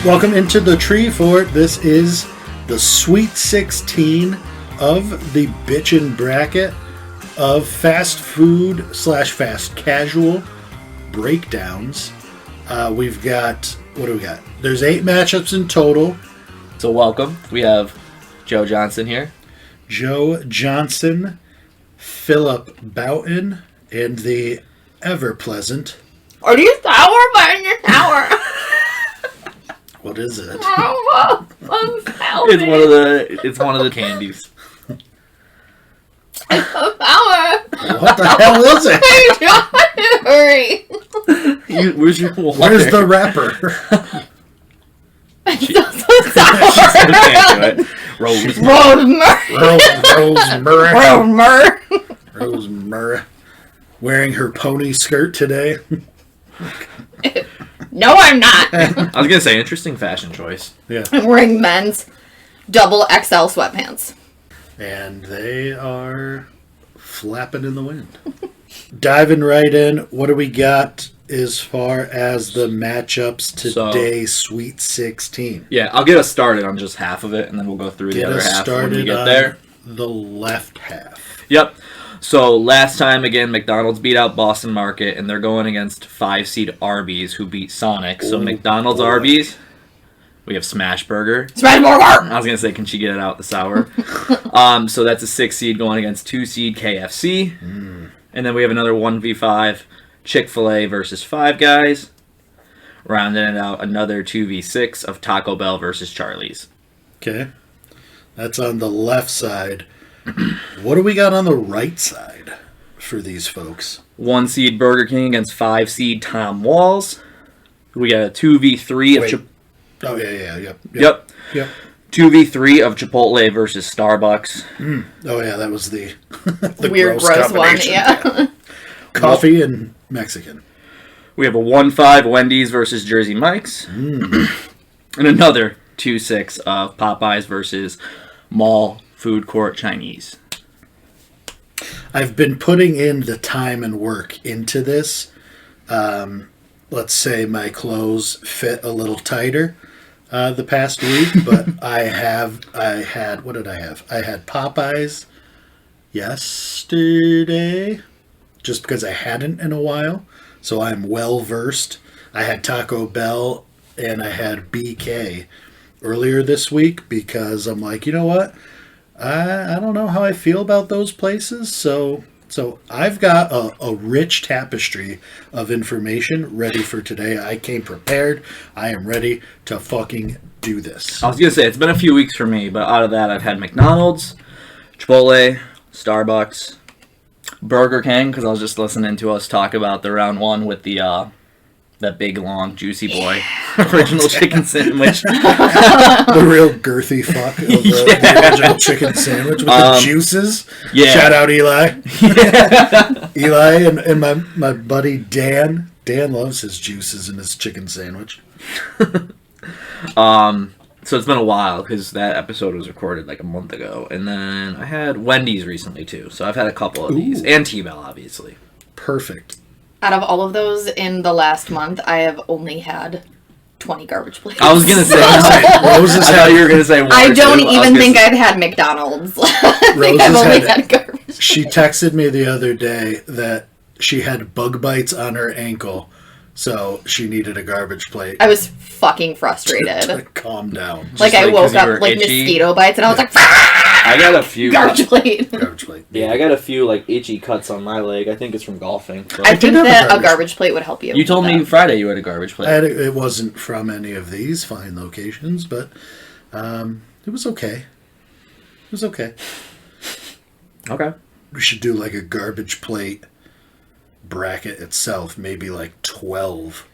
Welcome into the Tree Fort. This is the Sweet 16 of the Bitchin bracket of fast food / fast casual breakdowns. We've got, what do we got? There's 8 matchups in total. So welcome. We have Joe Johnson here. Joe Johnson, Philip Boughton, and the ever-pleasant... Are you sour by in your tower? What is it? It's one of the candies. It's so sour. What the hell is it? Hurry. Where's your water? Where's the wrapper? It's so sour. Rosemary. Wearing her pony skirt today. No, I'm not. I was going to say, interesting fashion choice. Yeah. I'm wearing men's double XL sweatpants. And they are flapping in the wind. Diving right in, what do we got as far as the matchups today, Sweet 16? Yeah, I'll get us started on just half of it, and then we'll go through the other half when we get there. The left half. Yep. So last time, again, McDonald's beat out Boston Market, and they're going against 5-seed Arby's, who beat Sonic. So McDonald's, Arby's, we have Smash Burger. Smash Burger! I was going to say, can she get it out the sour? So that's a 6-seed going against 2-seed KFC. And then we have another 1v5 Chick-fil-A versus Five Guys. Rounding it out, another 2v6 of Taco Bell versus Charlie's. Okay. That's on the left side. What do we got on the right side for these folks? 1-seed Burger King against 5-seed Tom Walls. We got a 2v3 of Yep. 2v3 of Chipotle versus Starbucks. Oh yeah, that was the weird gross one. Yeah. Coffee and Mexican. We have a 1-5 Wendy's versus Jersey Mike's. And another 2-6 of Popeyes versus Mall Food Court Chinese. I've been putting in the time and work into this. Let's say my clothes fit a little tighter the past week, but I had what did I have? I had Popeyes yesterday, just because I hadn't in a while, so I'm well versed. I had Taco Bell and I had BK earlier this week because I'm like, you know what? I don't know how I feel about those places, so I've got a rich tapestry of information ready for today. I came prepared. I am ready to fucking do this. I was going to say, it's been a few weeks for me, but out of that, I've had McDonald's, Chipotle, Starbucks, Burger King, because I was just listening to us talk about the round one with the that big, long, juicy boy original chicken sandwich. The real girthy fuck of the original chicken sandwich with the juices. Yeah. Shout out Eli. Yeah. Eli and my buddy Dan. Dan loves his juices in his chicken sandwich. So it's been a while because that episode was recorded like a month ago. And then I had Wendy's recently too. So I've had a couple of these. And T-Bell, obviously. Perfect. Out of all of those in the last month, I have only had 20 garbage plates. I was going to say, Roses I thought you were going to say one. I don't even think I've had McDonald's. I think I've only had garbage. She texted me the other day that she had bug bites on her ankle, so she needed a garbage plate. I was fucking frustrated. To calm down. Like I woke up like itchy mosquito bites, and I was like, I got a few garbage plate. Garbage plate. Yeah, I got a few like itchy cuts on my leg. I think it's from golfing. So. I think that a garbage plate would help you. You told me Friday you had a garbage plate. It wasn't from any of these fine locations, but it was okay. It was okay. Okay. We should do like a garbage plate bracket itself, maybe like 12.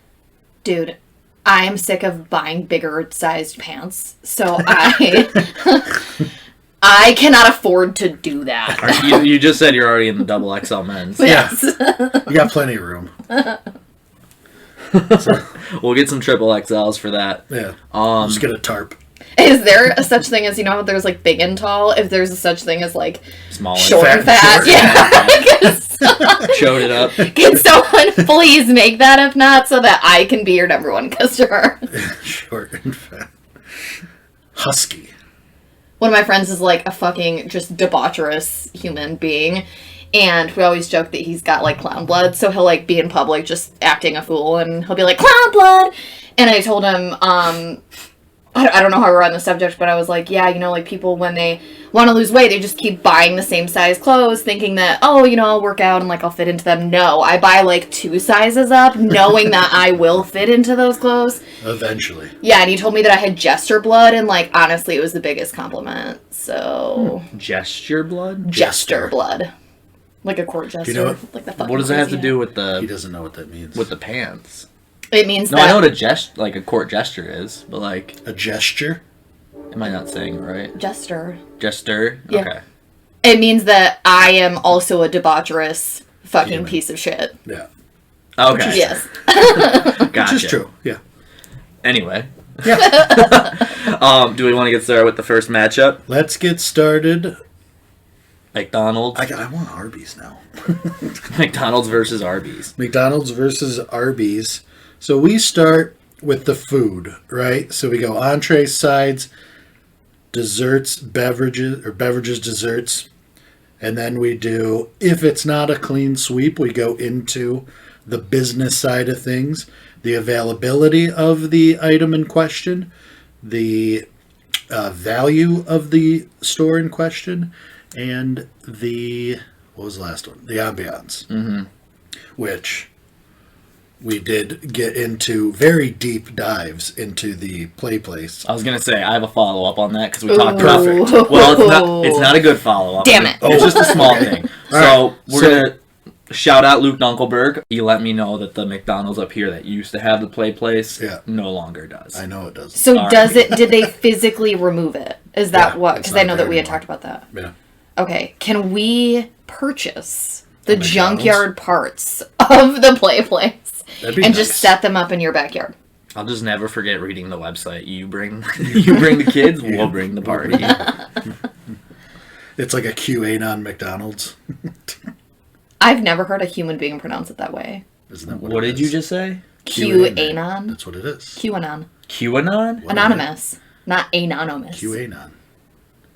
Dude, I'm sick of buying bigger sized pants, so I cannot afford to do that. You just said you're already in the double XL men's. Yes. Yeah. You got plenty of room. So. We'll get some triple XLs for that. Yeah. Just get a tarp. Is there a such thing as, you know how there's like big and tall? If there's a such thing as like small, short and fat? Yeah. Chode it up. Can someone please make that? If not, so that I can be your number one customer. Short and fat. Husky. One of my friends is like a fucking just debaucherous human being. And we always joke that he's got like clown blood. So he'll like be in public just acting a fool and he'll be like, clown blood! And I told him, I don't know how we're on the subject, but I was like, yeah, you know, like people when they want to lose weight, they just keep buying the same size clothes thinking that, oh, you know, I'll work out and like I'll fit into them. No, I buy like 2 sizes up knowing that I will fit into those clothes. Eventually. Yeah, and he told me that I had jester blood and like honestly it was the biggest compliment. So Gesture blood? jester blood. Like a court jester. You know like the fucking What does that have to crazy do guy. with He the doesn't know what that means. pants? It means No, that I know what a court gesture is, but like, A gesture? am I not saying it right? jester. Jester? Yeah. Okay. It means that I am also a debaucherous fucking Human. piece of shit. Yeah. Okay. Yes. Gotcha. Which is true. Yeah. Anyway. Yeah. Do we want to get started with the first matchup? Let's get started. McDonald's. I want Arby's now. McDonald's versus Arby's. McDonald's versus Arby's. So we start with the food, right? So we go entrees, sides, desserts, beverages, desserts. And then we do, if it's not a clean sweep, we go into the business side of things, the availability of the item in question, the value of the store in question, and what was the last one? The ambiance. Mm-hmm. Which we did get into very deep dives into the play place. I was gonna say I have a follow up on that because we Ooh. talked. Perfect. Well, it's not a good follow up. Damn it. It's just a small thing. So right. we're gonna shout out Luke Dunkelberg. He let me know that the McDonald's up here that used to have the play place no longer does. I know it does. So All does right. it? Did they physically remove it? Is that Yeah, what? it's Because I not know that there we had anymore. talked about that. Yeah. Okay, can we purchase the McDonald's? junkyard parts of the play place That'd be and nice. just set them up in your backyard? I'll just never forget reading the website. You bring the kids, we'll bring the party. It's like a QAnon McDonald's. I've never heard a human being pronounce it that way. Isn't that What it did you is? just say? QAnon? That's what it is. QAnon. QAnon? What Anonymous. Not anonymous. QAnon.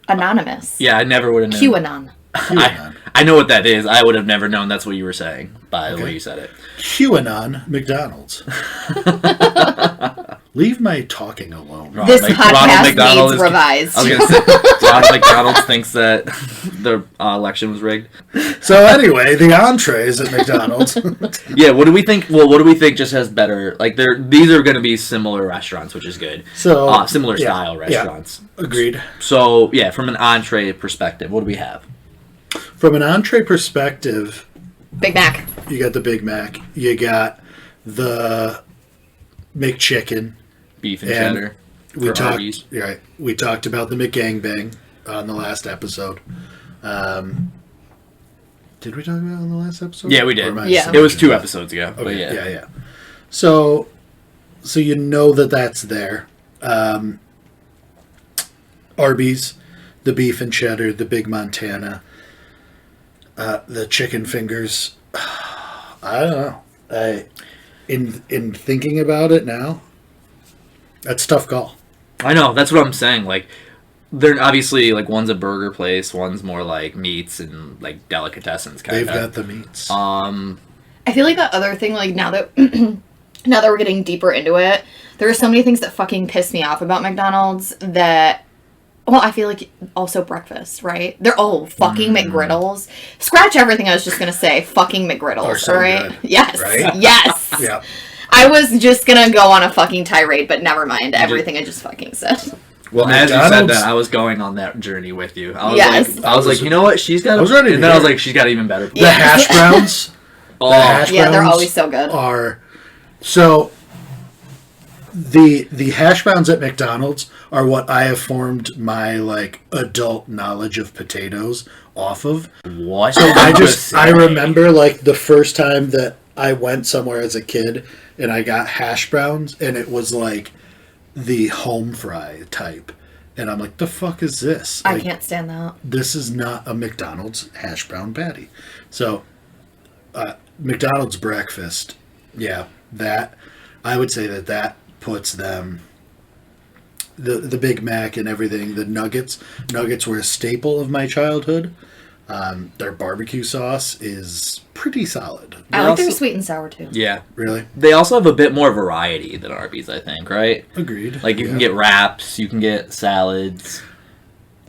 Anonymous. Yeah, I never would have known. QAnon. QAnon. I know what that is. I would have never known that's what you were saying by the Okay. way you said it. QAnon McDonald's. Leave my talking alone. This Ronald podcast McDonald needs revised. I was going to say, Ronald McDonald thinks that the election was rigged. So anyway, the entrees at McDonald's. Yeah, what do we think? Well, what do we think just has better? Like, these are going to be similar restaurants, which is good. So Similar yeah, style restaurants. Yeah, agreed. So, yeah, from an entree perspective, what do we have? From an entree perspective, Big Mac. you got the Big Mac. You got the McChicken. Beef and And cheddar. We for talked. Arby's. Right. We talked about the McGangbang on the last episode. Did we talk about it on the last episode? Yeah, we Or did. am I Yeah. It was 2 imagining episodes ago. that? But Okay. yeah. Yeah. So you know that's there. Arby's, the beef and cheddar, the Big Montana, the chicken fingers. I don't know. In thinking about it now, that's a tough call. I know, that's what I'm saying. Like, they're obviously, like, one's a burger place, one's more like meats and, like, delicatessens kind They've of. got the meats. I feel like that other thing, like now that now that we're getting deeper into it, there are so many things that fucking piss me off about McDonald's that. Well, I feel like also breakfast, right? They're fucking McGriddles. Scratch everything I was just gonna say. Fucking McGriddles, Are so all right? good, Yes, right? yes. Yeah. I was just gonna go on a fucking tirade, but never mind everything I just fucking said. Well, as you said McDonald's- that, I was going on that journey with you. I was Yes. like, I was like, you know what? She's got. I was ready and to then I was hear. like, she's got even better. The hash browns. Oh, The hash Yeah, they're browns always so good. Are so. The hash browns at McDonald's are what I have formed my like adult knowledge of potatoes off of. what? I remember like the first time that I went somewhere as a kid and I got hash browns and it was like the home fry type. And I'm like, the fuck is this? I Like, can't stand that. this is not a McDonald's hash brown patty. So McDonald's breakfast, yeah, that I would say that puts them the Big Mac and everything. The nuggets were a staple of my childhood. Their barbecue sauce is pretty solid. I like their also- sweet and sour too. Yeah. Really They also have a bit more variety than Arby's, I think, right? agreed. Like, you can get wraps, you can get salads.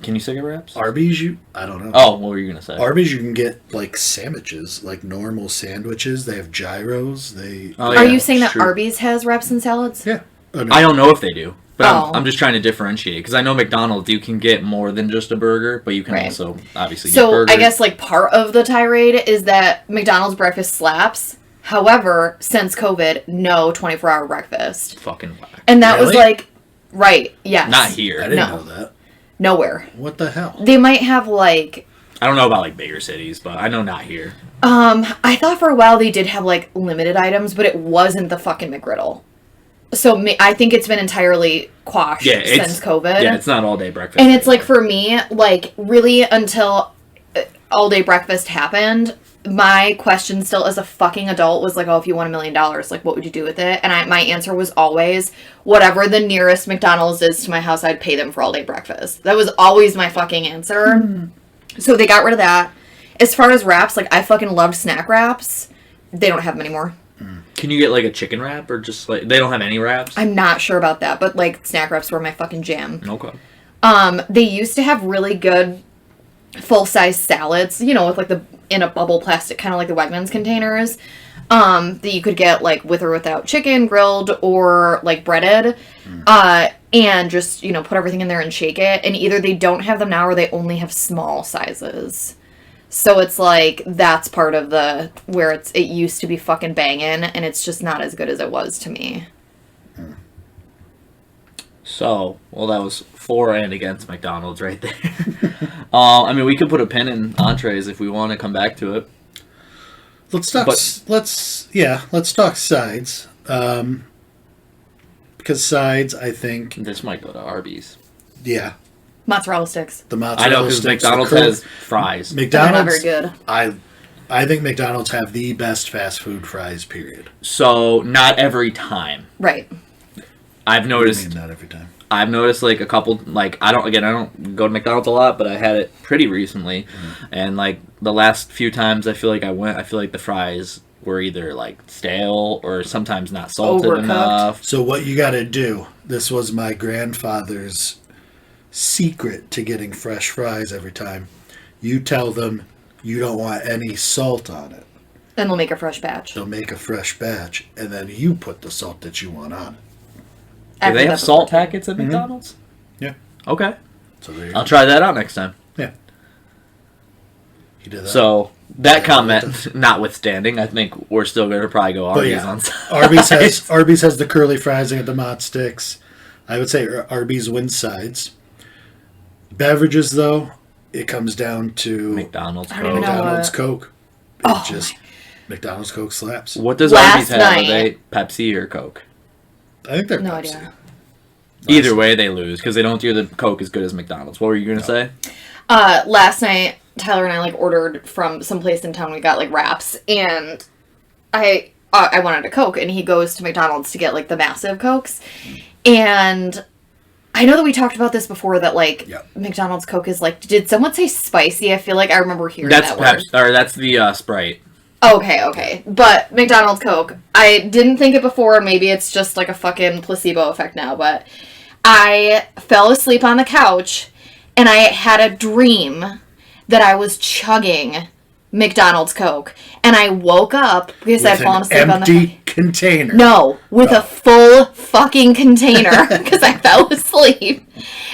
Can you say get wraps? Arby's. I don't know. Oh, what were you going to say? Arby's, you can get like sandwiches, like normal sandwiches. They have gyros. Oh, Are yeah, you saying that true. Arby's has wraps and salads? Yeah. Oh, no. I don't know if they do. But Oh. I'm just trying to differentiate. Because I know McDonald's, you can get more than just a burger, but you can Right. also obviously get So burgers. I guess like part of the tirade is that McDonald's breakfast slaps. However, since COVID, no 24-hour breakfast. Fucking whack. And that was Really? like, right, yes. Not I here. didn't No. know that. Nowhere. What the hell? They might have like, I don't know about like bigger cities, but I know not here. I thought for a while they did have like limited items, but it wasn't the fucking McGriddle. So I think it's been entirely quashed Yeah, since COVID. Yeah, it's not all day breakfast. And it's like for me, like really until all day breakfast happened, my question still as a fucking adult was like, oh, if you won $1 million, like what would you do with it? And my answer was always, whatever the nearest McDonald's is to my house, I'd pay them for all day breakfast. That was always my fucking answer. So they got rid of that. As far as wraps, like I fucking loved snack wraps. They don't have them anymore. Can you get like a chicken wrap or just like they don't have any wraps? I'm not sure about that, but like snack wraps were my fucking jam. Okay. They used to have really good full-size salads, you know, with like the in a bubble plastic, kind of like the Wegmans containers, that you could get like with or without chicken, grilled or like breaded, and just, you know, put everything in there and shake it. And either they don't have them now or they only have small sizes. So it's like that's part of the where it used to be fucking banging, and it's just not as good as it was to me. So, well, that was for and against McDonald's right there. I mean, we could put a pin in entrees if we want to come back to it. Let's talk. But- Let's talk sides. Because sides, I think, This might go to Arby's. yeah, Mozzarella sticks. the I mozzarella know because sticks are McDonald's cool. has fries. They're not McDonald's. very good. I think McDonald's have the best fast food fries. Period. So not every time. Right. I've I noticed. mean, not every time. I've noticed like a couple. Like I don't go to McDonald's a lot, but I had it pretty recently, and like the last few times I feel like I went, I feel like the fries were either like stale or sometimes not salted Overcooked. enough. So what you got to do? This was my grandfather's secret to getting fresh fries every time. You tell them you don't want any salt on it. And they'll make a fresh batch. They'll make a fresh batch, and then you put the salt that you want on it. Do they have That's salt what- packets at McDonald's? Yeah. Okay, So there you I'll go. try that out next time. Yeah. He did that. So that Yeah, comment notwithstanding, I think we're still going to probably go But Arby's yeah, on. Arby's has the curly fries and the mott sticks. I would say Arby's wins sides. Beverages, though, it comes down to McDonald's. I don't even Coke. know. McDonald's what- Coke. It Oh, just McDonald's Coke slaps. What does Last Arby's have? night- Are they Pepsi or Coke? I think they're No Pepsi. idea. Either way, they lose because they don't do the Coke as good as McDonald's. What were you going to say? Last night, Tyler and I like ordered from some place in town. We got like wraps, and I wanted a Coke, and he goes to McDonald's to get like the massive Cokes, and I know that we talked about this before that like Yep. McDonald's Coke is like, did someone say spicy? I feel like I remember hearing That's that word. Pepsi, or that's the Sprite. Okay. But McDonald's Coke, I didn't think it before. Maybe it's just like a fucking placebo effect now, but I fell asleep on the couch and I had a dream that I was chugging McDonald's Coke. And I woke up because I'd With fallen an asleep on the empty container. No, with a full fucking container because I fell asleep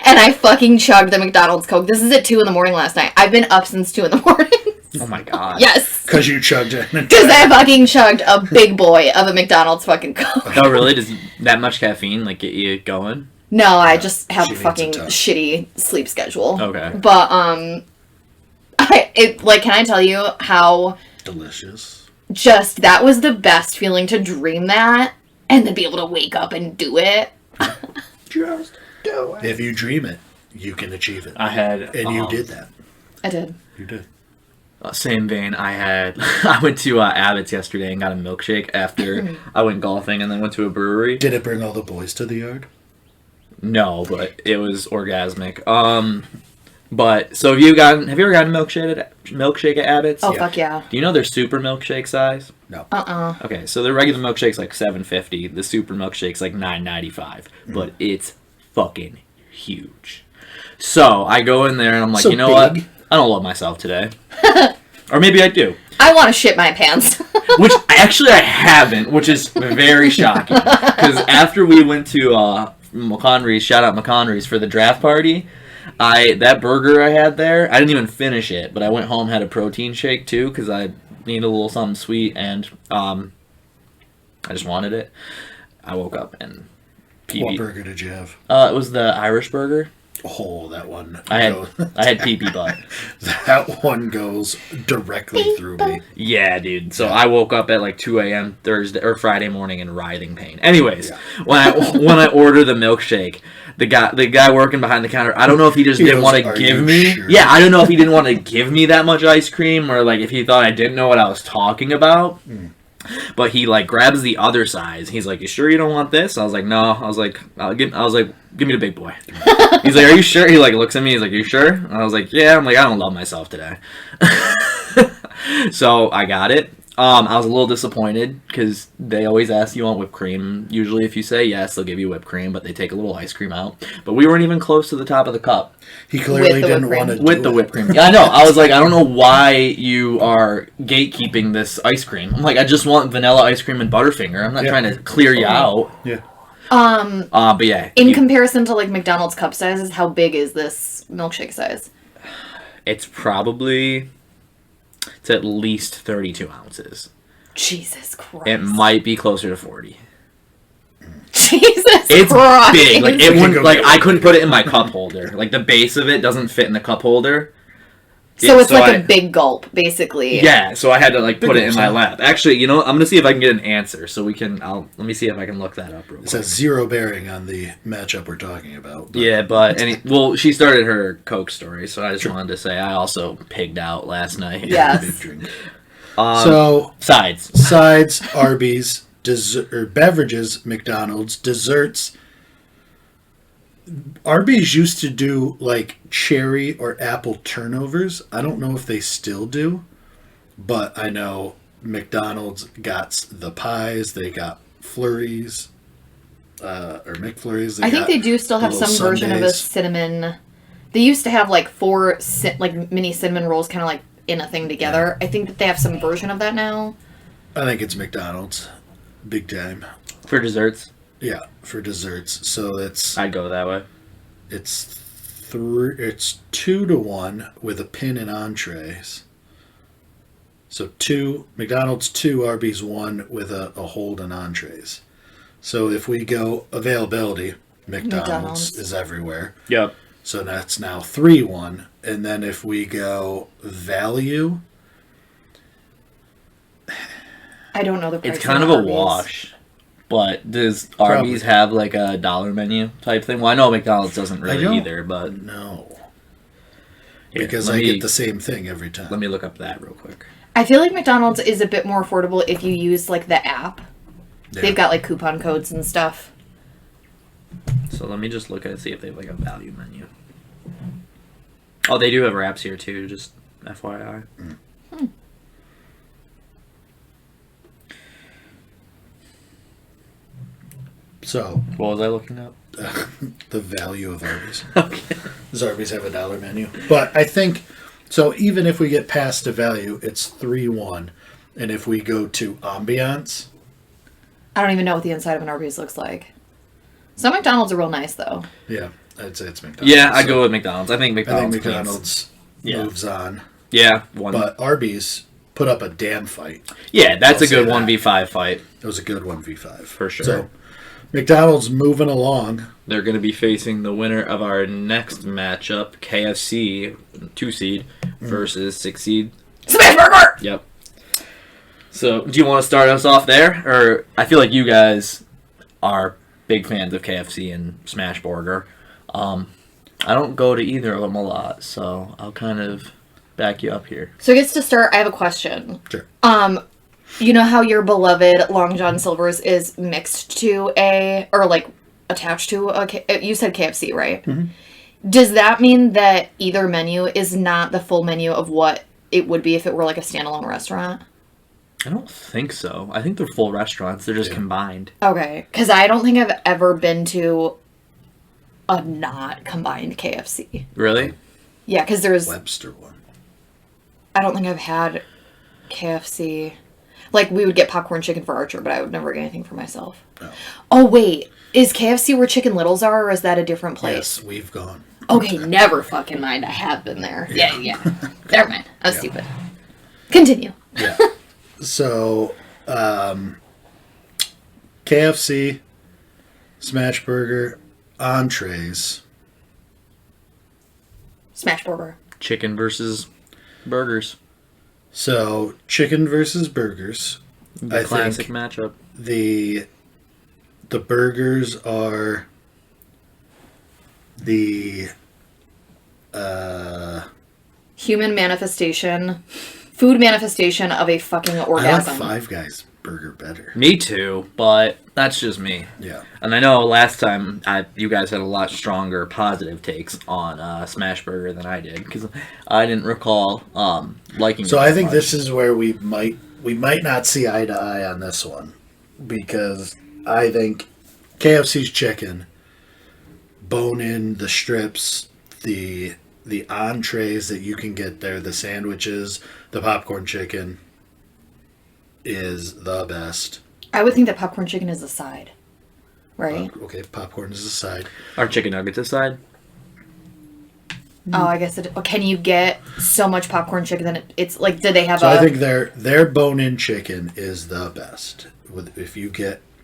and I fucking chugged the McDonald's Coke. This is at 2 a.m. last night. I've been up since 2 a.m. Oh my god. Yes. Because you chugged it. Because I fucking chugged a big boy of a McDonald's fucking Coke. Oh really? Does that much caffeine like get you going? No, I just have She a needs fucking a tub. shitty sleep schedule. Okay. But can I tell you how Delicious. just that was the best feeling to dream that and then be able to wake up and do it. Just do it. If you dream it, you can achieve it. I had And you did that. I did. You did. Same vein, I went to Abbott's yesterday and got a milkshake after I went golfing and then went to a brewery. Did it bring all the boys to the yard? No, but it was orgasmic. But so have you ever gotten milkshake at Abbott's? Oh, Yeah. fuck yeah. Do you know their super milkshake size? No. Okay, so the regular milkshake's like $7.50. The super milkshake's like $9.95. But it's fucking huge. So I go in there and I'm like, So you know what? big. I don't love myself today. Or maybe I do. I want to shit my pants. Which actually I haven't, which is very shocking. Because after we went to McConry's, shout out McConry's for the draft party, that burger I had there, I didn't even finish it, but I went home, had a protein shake too, because I needed a little something sweet, and I just wanted it. I woke up and What burger did you have? it was the Irish burger. Oh, that one. I had pee-pee butt. That one goes directly through me. Yeah, dude. So I woke up at like 2 a.m. Thursday or Friday morning in writhing pain. Anyways, Yeah. when I order the milkshake, the guy working behind the counter, I don't know if he just didn't goes, want to "Are give you me. sure?" Yeah, I don't know if he didn't want to give me that much ice cream or like if he thought I didn't know what I was talking about. But he like grabs the other size. He's like, "You sure you don't want this?" I was like, "No." I was like, "Give me the big boy." He's like, "Are you sure?" He like looks at me. He's like, "You sure?" And I was like, "Yeah." I'm like, "I don't love myself today." So I got it. I was a little disappointed because they always ask you want whipped cream. Usually, if you say yes, they'll give you whipped cream, but they take a little ice cream out. But we weren't even close to the top of the cup. He clearly With the didn't whipped want to cream. do With the it. whipped cream. Yeah, I know. I was like, I don't know why you are gatekeeping this ice cream. I'm like, I just want vanilla ice cream and Butterfinger. I'm not Yeah. trying to clear you out. Yeah. But yeah. In comparison to like McDonald's cup sizes, how big is this milkshake size? It's probably... It's at least 32 ounces. Jesus Christ. It might be closer to 40. Jesus It's Christ. big. Like, We it can wouldn't, go like get I one. couldn't put it in my cup holder. Like, the base of it doesn't fit in the cup holder. So it's like I- a big gulp, basically. Yeah, so I had to like put it in my gulps, lap. Actually, you know what? I'm gonna see if I can get an answer, so we can. Let me see if I can look that up real This quick. has zero bearing on the matchup we're talking about. but- Yeah, but well, she started her Coke story, so I just wanted to say I also pigged out last night. Yes. Big drink. Um, So, sides. sides, Arby's, dessert, or beverages, McDonald's, desserts. Arby's used to do like cherry or apple turnovers. I don't know if they still do, but I know McDonald's got the pies. They got flurries, or McFlurries. I think they do still have the some little version of a sundaes. cinnamon. They used to have like four like mini cinnamon rolls, kind of like in a thing together. I think that they have some version of that now. I think it's McDonald's, big time. For desserts, Yeah, for desserts. So I'd go that way. it's 2-1 with a pin in entrees. So McDonald's 2, Arby's 1 with a hold in entrees. So if we go availability, McDonald's is everywhere. Yep. So that's now 3-1. And then if we go value, I don't know the price. It's kind of a wash. But does Arby's have like a dollar menu type thing? Well, I know McDonald's doesn't really don't either, but no. Here, Because let I me- get the same thing every time. Let me look up that real quick. I feel like McDonald's is a bit more affordable if you use like the app. Yeah. They've got like coupon codes and stuff. So let me just look at see if they have like a value menu. Oh, they do have wraps here too, just FYI. So, What was I looking up? the value of Arby's. Okay. Does Arby's have a dollar menu? But I think, so even if we get past a value, it's 3-1. And if we go to ambiance, I don't even know what the inside of an Arby's looks like. Some McDonald's are real nice though. yeah, I'd say it's McDonald's. Yeah, I'd So go with McDonald's. I think I McDonald's. think cleans. McDonald's Yeah. moves on. Yeah, one. But Arby's put up a damn fight. Yeah, that's I'll a good say that. 1v5 fight. It was a good 1v5. For sure. So, McDonald's moving along. They're going to be facing the winner of our next matchup, KFC, 2 seed, versus 6 seed. Smash burger! Yep. So, do you want to start us off there? Or, I feel like you guys are big fans of KFC and Smash Burger. I don't go to either of them a lot, so I'll kind of back you up here. So I guess to start, I have a question. Sure. You know how your beloved Long John Silver's is mixed to attached to you said KFC, right? Mm-hmm. Does that mean that either menu is not the full menu of what it would be if it were like a standalone restaurant? I don't think so. I think they're full restaurants. They're just combined. Okay, because I don't think I've ever been to a not combined KFC. Really? Yeah, because there's... Webster one. I don't think I've had KFC. Like, we would get popcorn chicken for Archer, but I would never get anything for myself. No. Oh, wait. Is KFC where Chicken Littles are, or is that a different place? Yes, we've gone. Okay, never fucking mind. I have been there. Yeah. Never mind. I was stupid. Continue. Yeah. So, KFC, Smash Burger, entrees. Smash Burger. Chicken versus burgers. So, chicken versus burgers. The I classic think matchup. the burgers are the Human manifestation. Food manifestation of a fucking I like orgasm. Five Guys burger better. Me too, but that's just me. Yeah. And I know last time you guys had a lot stronger positive takes on Smash Burger than I did, because I didn't recall liking it. So I that think much. this is where we might not see eye to eye on this one, because I think KFC's chicken, bone in, the strips, the entrees that you can get there, the sandwiches, the popcorn chicken is the best. I would think that popcorn chicken is a side. Right? Okay, popcorn is a side. Our chicken nuggets aside. Oh, I guess it... Can you get so much popcorn chicken that it's like... Did they have So I think their bone-in chicken is the best. If you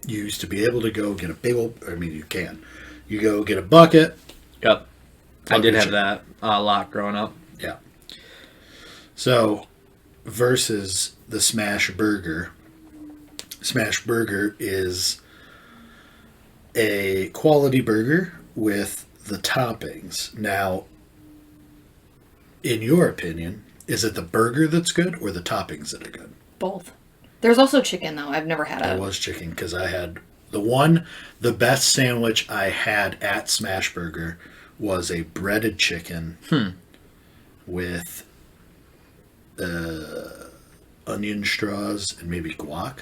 used to be able to go get a big old... I mean, you can. You go get a bucket. Yep. I did have chicken. that a lot growing up. Yeah. So, versus the Smash Burger. Smash Burger is a quality burger with the toppings. Now, in your opinion, is it the burger that's good or the toppings that are good? both. There's also chicken, though. I've never had I it. was chicken because I had the best sandwich I had at Smash Burger was a breaded chicken with onion straws and maybe guac.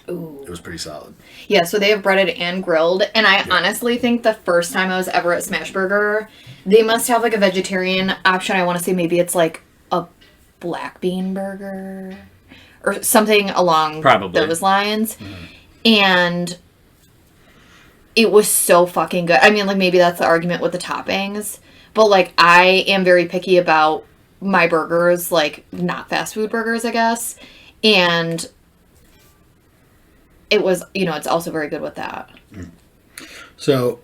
Ooh. It was pretty solid. Yeah, so they have breaded and grilled. And I honestly think the first time I was ever at Smash Burger, they must have like a vegetarian option. I want to say maybe it's like a black bean burger or something along Probably. those lines. And it was so fucking good. I mean, like, maybe that's the argument with the toppings. But, like, I am very picky about my burgers, like, not fast food burgers, I guess. And it was, it's also very good with that. So,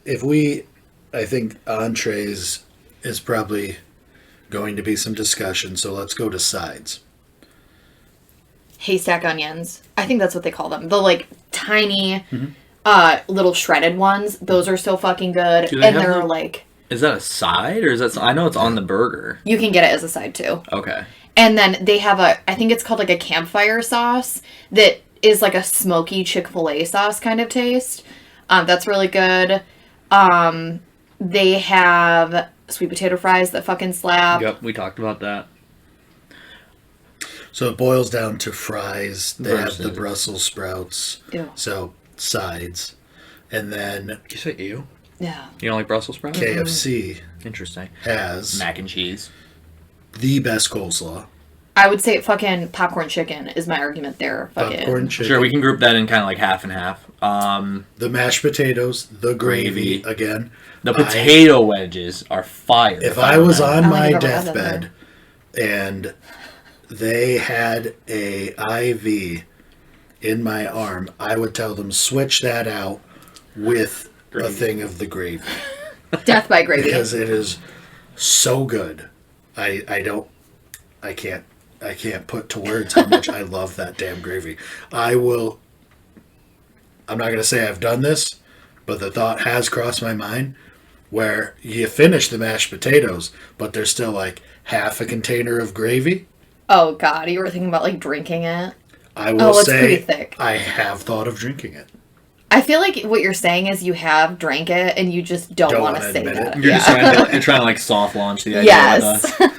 I think entrees is probably going to be some discussion. So let's go to sides. Haystack onions. I think that's what they call them. The, like, tiny, little shredded ones. Those are so fucking good. Do they And have they're, them? like... Is that a side, or is that... I know it's on the burger. You can get it as a side, too. Okay. And then they have I think it's called like a campfire sauce that is like a smoky Chick-fil-A sauce kind of taste. That's really good. They have sweet potato fries that fucking slap. Yep, we talked about that. So it boils down to fries. They have the Versus- Brussels sprouts. Ew. So sides. And then Did you say ew? Yeah. You don't like Brussels sprouts? KFC Interesting. has Mac and cheese. the best coleslaw. I would say fucking popcorn chicken is my argument there. Fucking. Popcorn chicken. Sure, we can group that in kind of like half and half. The mashed potatoes, the gravy, Gravy. again. The potato wedges are fire. If I was I on don't my think I've ever had that deathbed and they had a IV in my arm, I would tell them switch that out with a Gravy. thing of the gravy Death by gravy. because it is so good. I can't put to words how much I love that damn gravy. I'm not going to say I've done this, but the thought has crossed my mind where you finish the mashed potatoes, but there's still like half a container of gravy. Oh God, you were thinking about like drinking it. I will it's pretty say thick. I have thought of drinking it. I feel like what you're saying is you have drank it and you just don't want to wanna say admit that. it. You're just trying to like soft launch the idea Yes. with us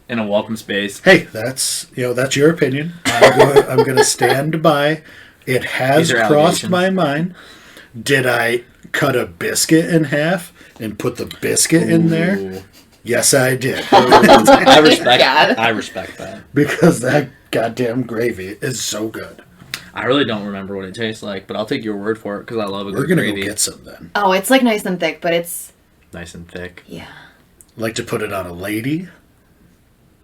in a welcome space. Hey, that's your opinion. I'm going to stand by. It has These are crossed allegations. my mind. Did I cut a biscuit in half and put the biscuit in there? Ooh. Yes, I did. I respect. God. I respect that. Because that goddamn gravy is so good. I really don't remember what it tastes like, but I'll take your word for it because I love a We're good going to gravy. go get some then. Oh, it's like nice and thick, but it's Nice and thick. yeah. Like to put it on a lady?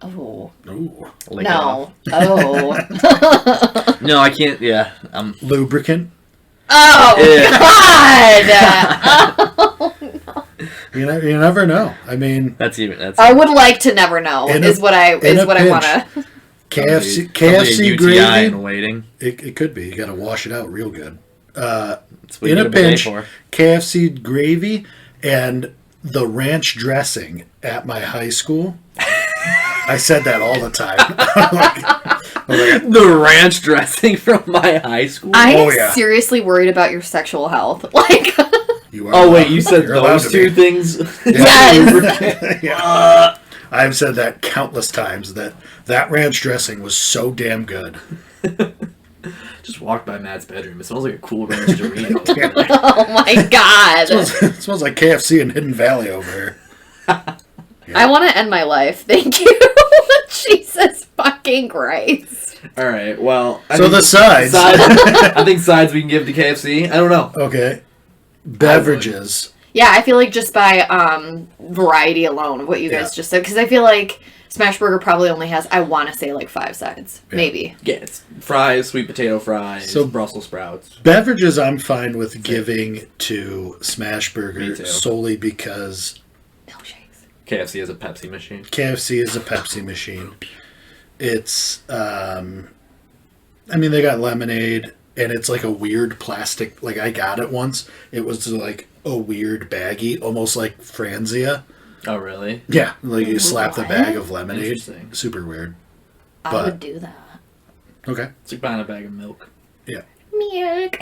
Oh Ooh. Lick it no. off. Oh. No, I can't. Yeah, Lubricant? Oh Yeah. God. You never know. I mean, that's I would like to never know. In Is what I in a want to. KFC Probably a UTI gravy, in waiting. it could be. You got to wash it out real good. That's what In you a get bidet pinch, for. KFC gravy and the ranch dressing at my high school. I said that all the time. The ranch dressing from my high school. I am Oh, yeah. seriously worried about your sexual health. Like, You are Oh wait, allowed- you said you're allowed those to two be. things? yes. Yeah. I've said that countless times. That ranch dressing was so damn good. Just walked by Matt's bedroom. It smells like a Cool Ranch Dorito. Oh my God. It smells like KFC in Hidden Valley over here. I want to end my life. Thank you. Jesus fucking Christ. All right. Well, So the sides. I think sides we can give to KFC. I don't know. Okay. Beverages. Yeah, I feel like just by variety alone of what you guys Yeah. just said, because I feel like Smash Burger probably only has, I want to say, like 5 sides. Yeah. Maybe. Yeah, it's fries, sweet potato fries, So- Brussels sprouts. Beverages I'm fine with giving to Smash Me Burger too. solely because Milkshakes. KFC has a Pepsi machine. KFC is a Pepsi machine. It's, I mean, they got lemonade, and it's like a weird plastic. Like, I got it once. It was like a weird baggie, almost like Franzia. Oh, really? Yeah, like you slap the What? bag of lemonade. Interesting. Super weird. I But- would do that. Okay. It's like buying a bag of milk. Yeah. Milk.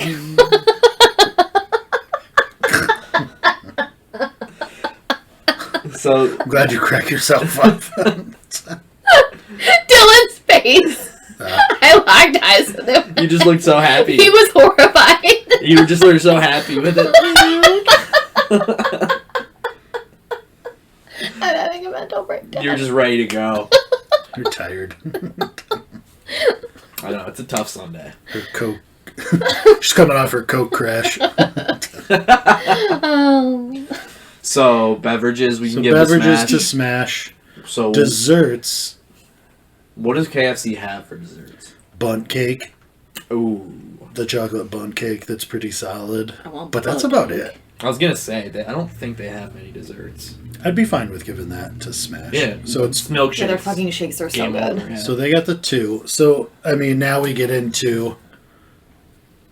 So I'm glad you crack yourself up. Dylan's face. I locked eyes with him. you just looked so happy. He was horrified. You were just so happy with it. I'm having a mental breakdown. You're just ready to go. You're tired. I know, it's a tough Sunday. Her Coke. She's coming off her Coke crash. Oh. So, beverages we can So give beverages to Smash. to Smash. So, Desserts. what does KFC have for desserts? Bunt cake. Ooh. The chocolate bunt cake that's pretty solid. I want But that's bunt about cake. it. I was gonna say, I don't think they have many desserts. I'd be fine with giving that to Smash. Yeah. So it's milkshakes. Yeah, their fucking shakes are so Game good. over, yeah. so they got the two. So I mean, now we get into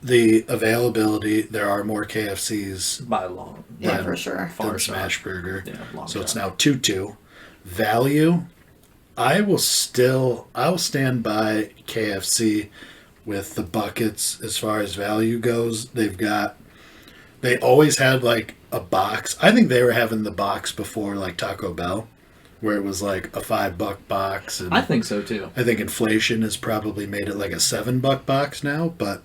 the availability. There are more KFCs by long. Yeah, than- for sure. Far than shot. Smash Burger. Yeah, long So it's shot. now 2-2. Value. I will stand by KFC with the buckets as far as value goes. They always had like a box. I think they were having the box before like Taco Bell, where it was like a $5 box. And I think so too. I think inflation has probably made it like a $7 box now, but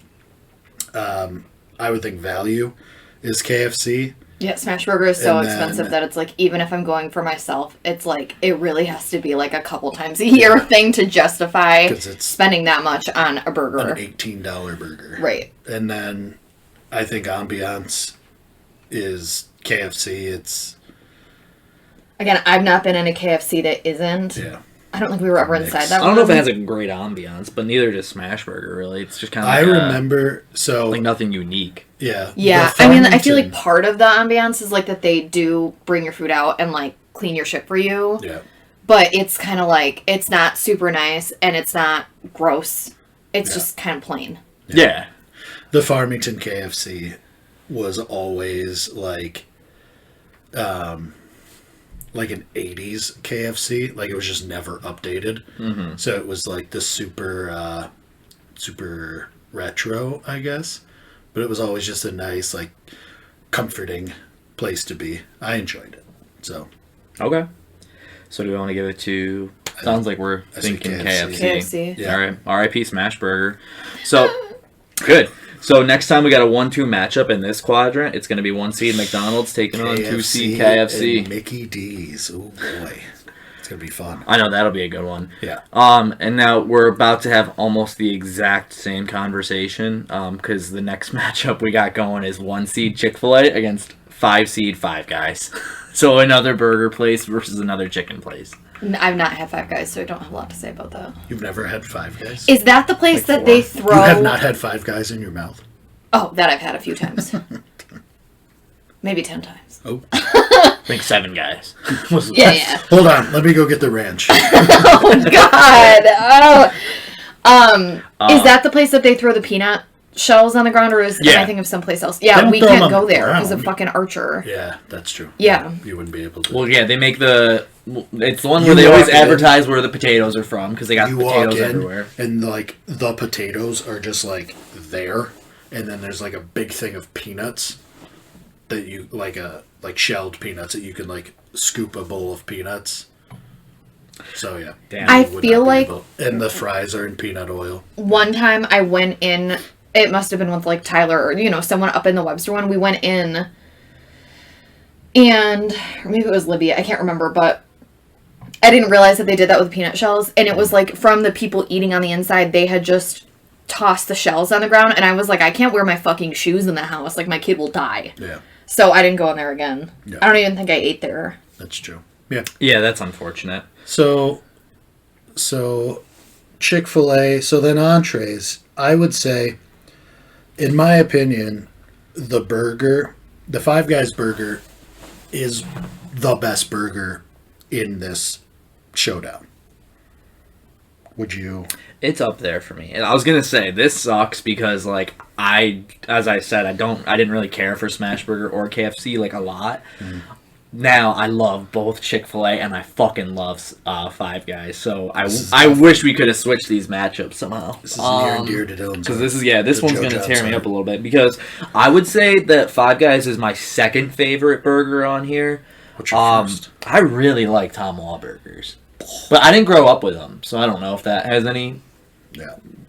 I would think value is KFC. Yeah, Smash Burger is so And then- expensive that it's like, even if I'm going for myself, it's like, it really has to be like a couple times a year thing to justify 'Cause it's spending that much on a burger. an $18 burger. Right. And then I think ambiance is KFC. It's Again, I've not been in a KFC that isn't. yeah. I don't think we were ever Mix. inside that I don't know if one. it has a great ambiance, but neither does Smash Burger, really. It's just kind of I like remember so like nothing unique. yeah. Yeah, the I mean, I feel like Farmington- part of the ambiance is like that they do bring your food out and like clean your shit for you. yeah. But it's kind of like, it's not super nice and it's not gross. It's Yeah. just kind of plain. Yeah. The Farmington KFC was always like like an 80s KFC. Like, it was just never updated. Mm-hmm. So it was like this super retro, I guess. But it was always just a nice, like, comforting place to be. I enjoyed it. So. Okay. So do we want to give it to... Sounds like we're thinking KFC. KFC. Yeah. All right. R.I.P. Smash Burger. So, good. So next time we got a 1-2 matchup in this quadrant. It's going to be 1 seed McDonald's taking on 2 seed KFC. And Mickey D's. Oh, boy. It's going to be fun. I know, that'll be a good one. Yeah. And now we're about to have almost the exact same conversation because the next matchup we got going is 1 seed Chick-fil-A against 5 seed Five Guys. So another burger place versus another chicken place. I've not had Five Guys, so I don't have a lot to say about that. You've never had Five Guys? Is that the place that they throw... You have not had Five Guys in your mouth? Oh, that I've had a few times. Maybe 10 times. Oh. I think 7 guys. Yeah. Hold on. Let me go get the ranch. Oh, God. Oh. Is that the place that they throw the peanut shells on the ground, or am I thinking of someplace else? Yeah, we can't go there because of fucking Archer. Yeah, that's true. Yeah. You wouldn't be able to. Well, yeah, they make the... It's the one where they always advertise where the potatoes are from because they got potatoes everywhere. And, like, the potatoes are just, like, there. And then there's, like, a big thing of peanuts that you... Like, shelled peanuts that you can, like, scoop a bowl of peanuts. So, yeah. Damn. I feel like... And the fries are in peanut oil. One time I went in... It must have been with, like, Tyler or, someone up in the Webster one. We went in... And... Or maybe it was Libya. I can't remember, but... I didn't realize that they did that with peanut shells. And it was, like, from the people eating on the inside, they had just tossed the shells on the ground. And I was like, I can't wear my fucking shoes in the house. Like, my kid will die. Yeah. So I didn't go in there again. Yeah. I don't even think I ate there. That's true. Yeah. Yeah, that's unfortunate. So Chick-fil-A, so then entrees, I would say, in my opinion, the Five Guys burger is the best burger in this showdown. Would you? It's up there for me. And I was gonna say this sucks because as I said, I didn't really care for Smash Burger or KFC like a lot. Mm. Now I love both Chick-fil-A and I fucking love Five Guys. So I wish we could have switched these matchups somehow. This is near and dear to Dylan's. Because this one's gonna tear me up a little bit because I would say that Five Guys is my second favorite burger on here. What's your first? I really like Tom Wahlburgers. But I didn't grow up with them, so I don't know if that has any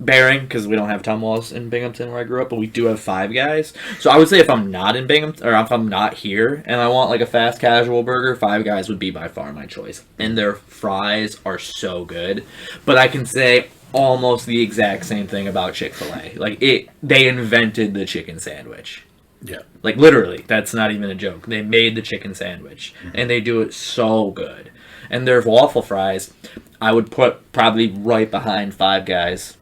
bearing, because we don't have Tom Walls in Binghamton where I grew up, but we do have Five Guys. So I would say if I'm not in Binghamton, or if I'm not here, and I want like a fast casual burger, Five Guys would be by far my choice. And their fries are so good. But I can say almost the exact same thing about Chick-fil-A. They invented the chicken sandwich. Yeah. Like, literally, that's not even a joke. They made the chicken sandwich, and they do it so good. And their waffle fries, I would put probably right behind Five Guys.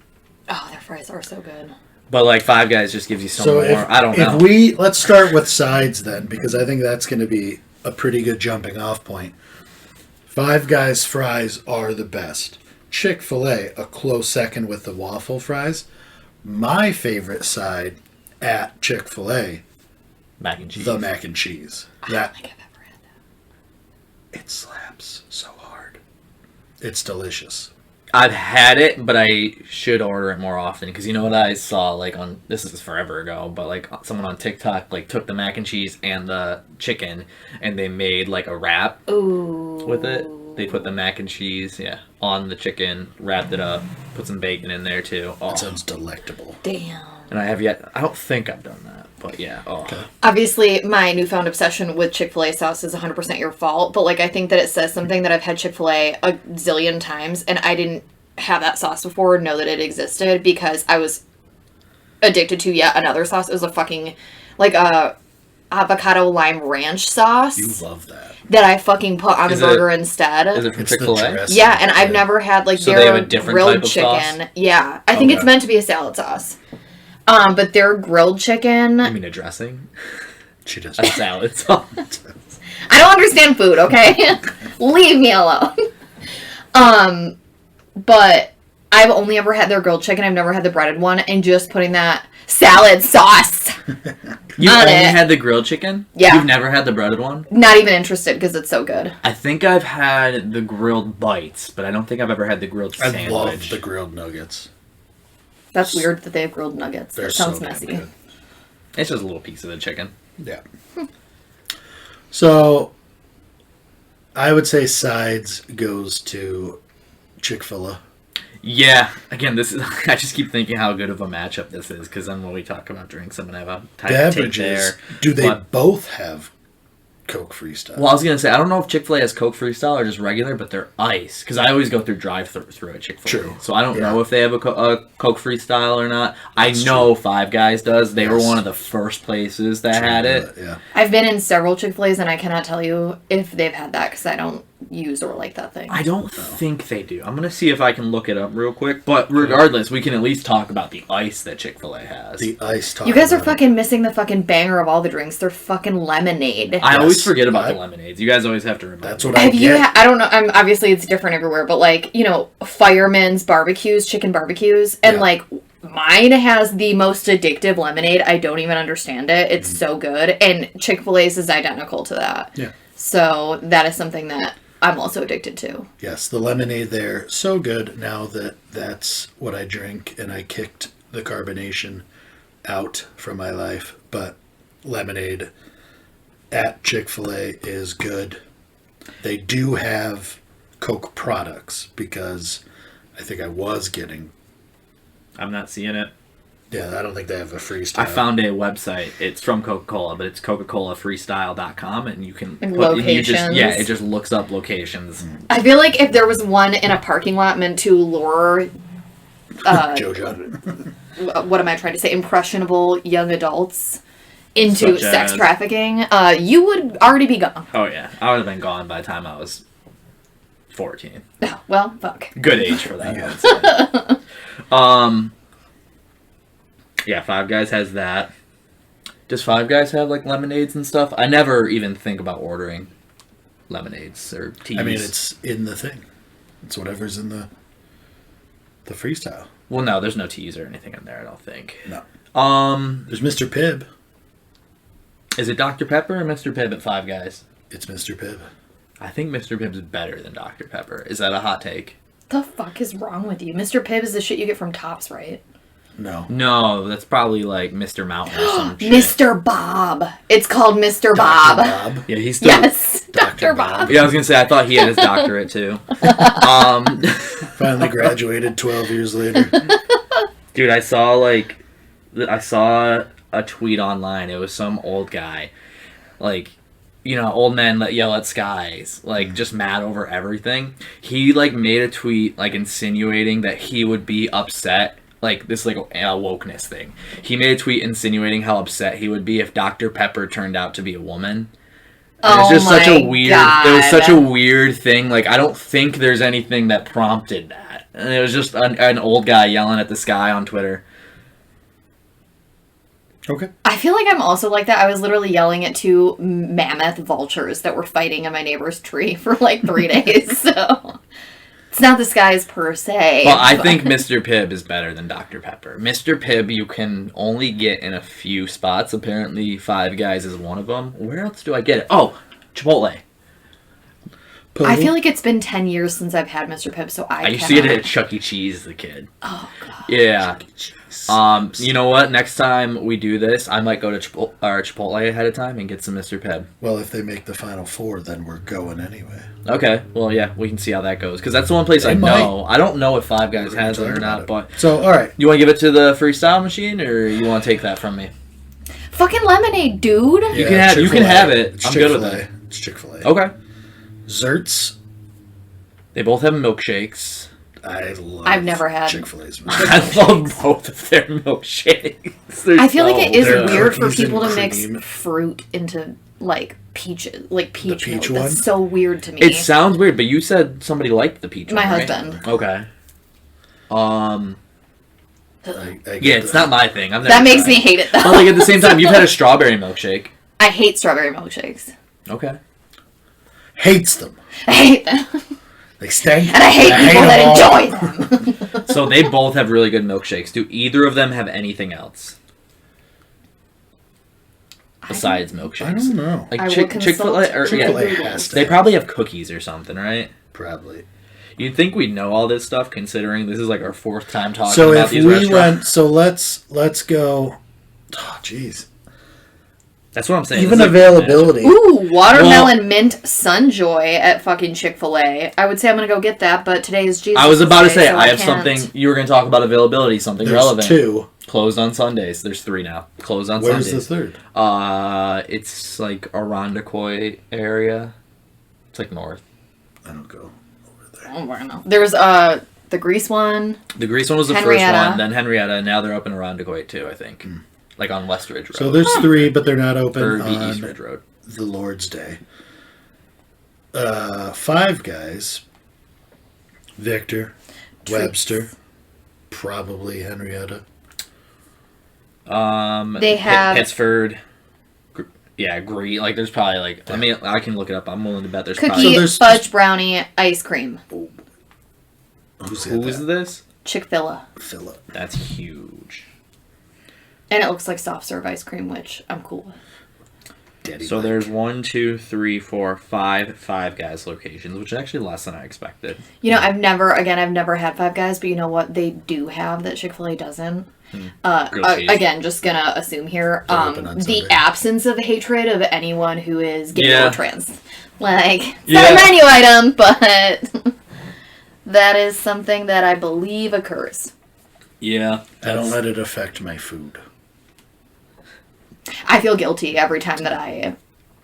Oh, their fries are so good. But, Five Guys just gives you so more. I don't know. Let's start with sides then, because I think that's going to be a pretty good jumping off point. Five Guys fries are the best. Chick-fil-A, a close second with the waffle fries. My favorite side at Chick-fil-A, mac and cheese. The mac and cheese. I don't think I've ever had that. It slaps so hard. It's delicious. I've had it, but I should order it more often, because you know what I saw, this is forever ago, but someone on TikTok took the mac and cheese and the chicken and they made a wrap with it. They put the mac and cheese, on the chicken, wrapped it up, put some bacon in there too. Oh. That sounds delectable. Damn. And I don't think I've done that, but yeah. Oh. Okay. Obviously, my newfound obsession with Chick-fil-A sauce is 100% your fault, but I think that it says something that I've had Chick-fil-A a zillion times, and I didn't have that sauce before, know that it existed, because I was addicted to yet another sauce. It was a fucking, avocado lime ranch sauce. You love that. That I fucking put on the burger instead. Is it from Chick-fil-A? Yeah, and I've never had so their they have a different grilled type of chicken. Sauce? Yeah, I think it's meant to be a salad sauce. But their grilled chicken. You mean a dressing? She does. A salad sauce. I don't understand food, okay? Leave me alone. But I've only ever had their grilled chicken. I've never had the breaded one. And just putting that salad sauce You on only it. had the grilled chicken? Yeah. You've never had the breaded one? Not even interested because it's so good. I think I've had the grilled bites, but I don't think I've ever had the grilled I sandwich. love the grilled nuggets. That's weird that they have grilled nuggets. They're That sounds so damn messy. good. It's just a little piece of the chicken. Yeah. So, I would say sides goes to Chick-fil-A. Yeah, again, this is. I just keep thinking how good of a matchup this is because then when we talk about drinks, I'm gonna have a type of take Beverages, there. do they But- both have Coke Freestyle? Well, I was gonna say I don't know if Chick-fil-A has Coke Freestyle or just regular, but they're ice because I always go through drive-through at Chick-fil-A. True. So I don't Yeah. know if they have a Coke Freestyle or not. That's I know Five Guys does. They were Yes. one of the first places that had it. Yeah. I've been in several Chick-fil-A's and I cannot tell you if they've had that because I don't use or like that thing. I don't think they do. I'm gonna see if I can look it up real quick. But regardless, we can at least talk about the ice that Chick-fil-A has. The ice top. You guys are fucking missing the fucking banger of all the drinks. They're fucking lemonade. I always Yes. forget about the lemonades. You guys always have to remember. That's what I Have you? get. I don't know. Obviously, it's different everywhere, but like Fireman's barbecues, chicken barbecues, and Yeah. like mine has the most addictive lemonade. I don't even understand it. It's so good, and Chick-fil-A's is identical to that. Yeah. So that is something that I'm also addicted to. Yes, the lemonade there, so good now that that's what I drink, and I kicked the carbonation out from my life. But lemonade at Chick-fil-A is good. They do have Coke products because I think I was getting. I'm not seeing it. Yeah, I don't think they have a freestyle. I found a website. It's from Coca-Cola, but it's CocaColaFreestyle.com, and you can And locations. locations. It just looks up locations. I feel like if there was one in a parking lot meant to lure, JoJo. what am I trying to say? Impressionable young adults into Such sex as- trafficking, you would already be gone. Oh yeah, I would have been gone by the time I was 14. Oh, well, fuck. Good age for that. Yeah. I would say. Yeah, Five Guys has that. Does Five Guys have like lemonades and stuff? I never even think about ordering lemonades or teas. I mean, it's in the thing. It's whatever's in the freestyle. well, no, there's no teas or anything in there. I don't think. No. Is There's Mr. Pibb. it Dr Pepper or Mr Pibb at Five Guys? It's Mr. Pibb. I think Mr Pibb's better than Dr Pepper. Is that a hot take? The fuck is wrong with you? Mr. Pibb is the shit you get from Tops, right? No. No, that's probably like Mr Mountain or some shit. Mr. Bob. It's called Mr. Dr. Bob. Bob. Yeah, he's still. Yes, Dr. Dr. Bob. Bob. Yeah, I was gonna say I thought he had his doctorate too. Finally graduated 12 years later. Dude, I saw a tweet online. It was some old guy, like, old men that yell at skies, like just mad over everything. He like made a tweet like insinuating that he would be upset. Like this, like a wokeness thing. He made a tweet insinuating how upset he would be if Dr. Pepper turned out to be a woman. And it's just such a weird. It was such a weird thing. Like I don't think there's anything that prompted that. And it was just an old guy yelling at the sky on Twitter. Okay. I feel like I'm also like that. I was literally yelling at two mammoth vultures that were fighting in my neighbor's tree for like 3 days. So it's not the skies per se. Well, I but- think Mr. Pibb is better than Dr. Pepper. Mr. Pibb you can only get in a few spots. Apparently, Five Guys is one of them. Where else do I get it? Oh, Chipotle. I feel like it's been 10 years since I've had Mr. Pibb, so I used to get it at Chuck E. Cheese as a kid. Oh, God. Yeah. You know what? Next time we do this, I might go to Chipotle ahead of time and get some Mr. Pibb. Well, if they make the final four, then we're going anyway. Okay. Well, yeah, we can see how that goes. Because that's the one place I They know. I don't know if Five Guys We're gonna has it talk or about not, it. but... So, all right. You want to give it to the freestyle machine, or you want to take that from me? Fucking lemonade, dude. You can have Chick-fil-A. it. It's I'm good with Chick-fil-A. it. It's Chick-fil-A. Okay. Zerts. They both have milkshakes. I've never had. Chick-fil-A's. I love both of their milkshakes. They're I feel like it is They're weird for cookies people and to mix cream. fruit into like peaches, like peach peach milk. one? That's so weird to me. It sounds weird, but you said somebody liked the peach My one, right? husband. Okay. I Yeah, get it's that. not my thing. I've never That makes tried. me hate it though. But like at the same time, you've had a strawberry milkshake. I hate strawberry milkshakes. Okay. Hates them. I hate them. They stink. And I hate people them that all. enjoy them. So they both have really good milkshakes. Do either of them have anything else besides milkshakes? I don't know. Like I will Chick-fil-A, or Chick-fil-A yeah, has to they have. probably have cookies or something, right? Probably. You'd think we'd know all this stuff, considering this is like our fourth time talking So about if these we restaurants. went, so let's go. Oh, jeez. That's what I'm saying. Even This is like availability. Ooh, watermelon mint Sunjoy at fucking Chick-fil-A. I would say I'm gonna go get that, but today is Jesus. I was about to Day, say, so I have can't. something. You were going to talk about availability, something There's relevant. 2. Closed on Sundays. There's 3 now. Closed on Where's Sundays. the third? It's like Irondequoit area. It's like north. I don't go over there. Oh, I don't know. There's the Grease one. The Grease one was the Henrietta. first one, then Henrietta, and now they're up in Irondequoit too, I think. Like on West Ridge Road. So there's 3, but they're not open or the East on Ridge Road. the Lord's Day. 5 Guys. Victor. Webster. Probably Henrietta. They have- Pittsford. Yeah, Green. Like, there's probably like. I mean, I can look it up. I'm willing to bet there's Cookie, probably. So there's- fudge brownie, ice cream. Who's Who is this? Chick-fil-A. Philip. That's huge. And it looks like soft serve ice cream, which I'm cool with. Daddy So Mike. there's 1, 2, 3, 4, 5 Five Guys locations, which is actually less than I expected. You know, I've never had Five Guys, but you know what they do have that Chick-fil-A doesn't? Grilled cheese. Again, just gonna assume here, They're open on the Sunday. absence of hatred of anyone who is gay Yeah. or trans. Like, it's Yeah. not a menu item, but that is something that I believe occurs. Yeah. I don't let it affect my food. I feel guilty every time that I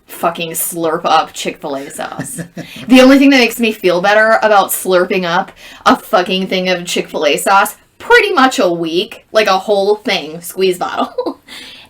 fucking slurp up Chick-fil-A sauce. The only thing that makes me feel better about slurping up a fucking thing of Chick-fil-A sauce, pretty much a week, like a whole thing, squeeze bottle,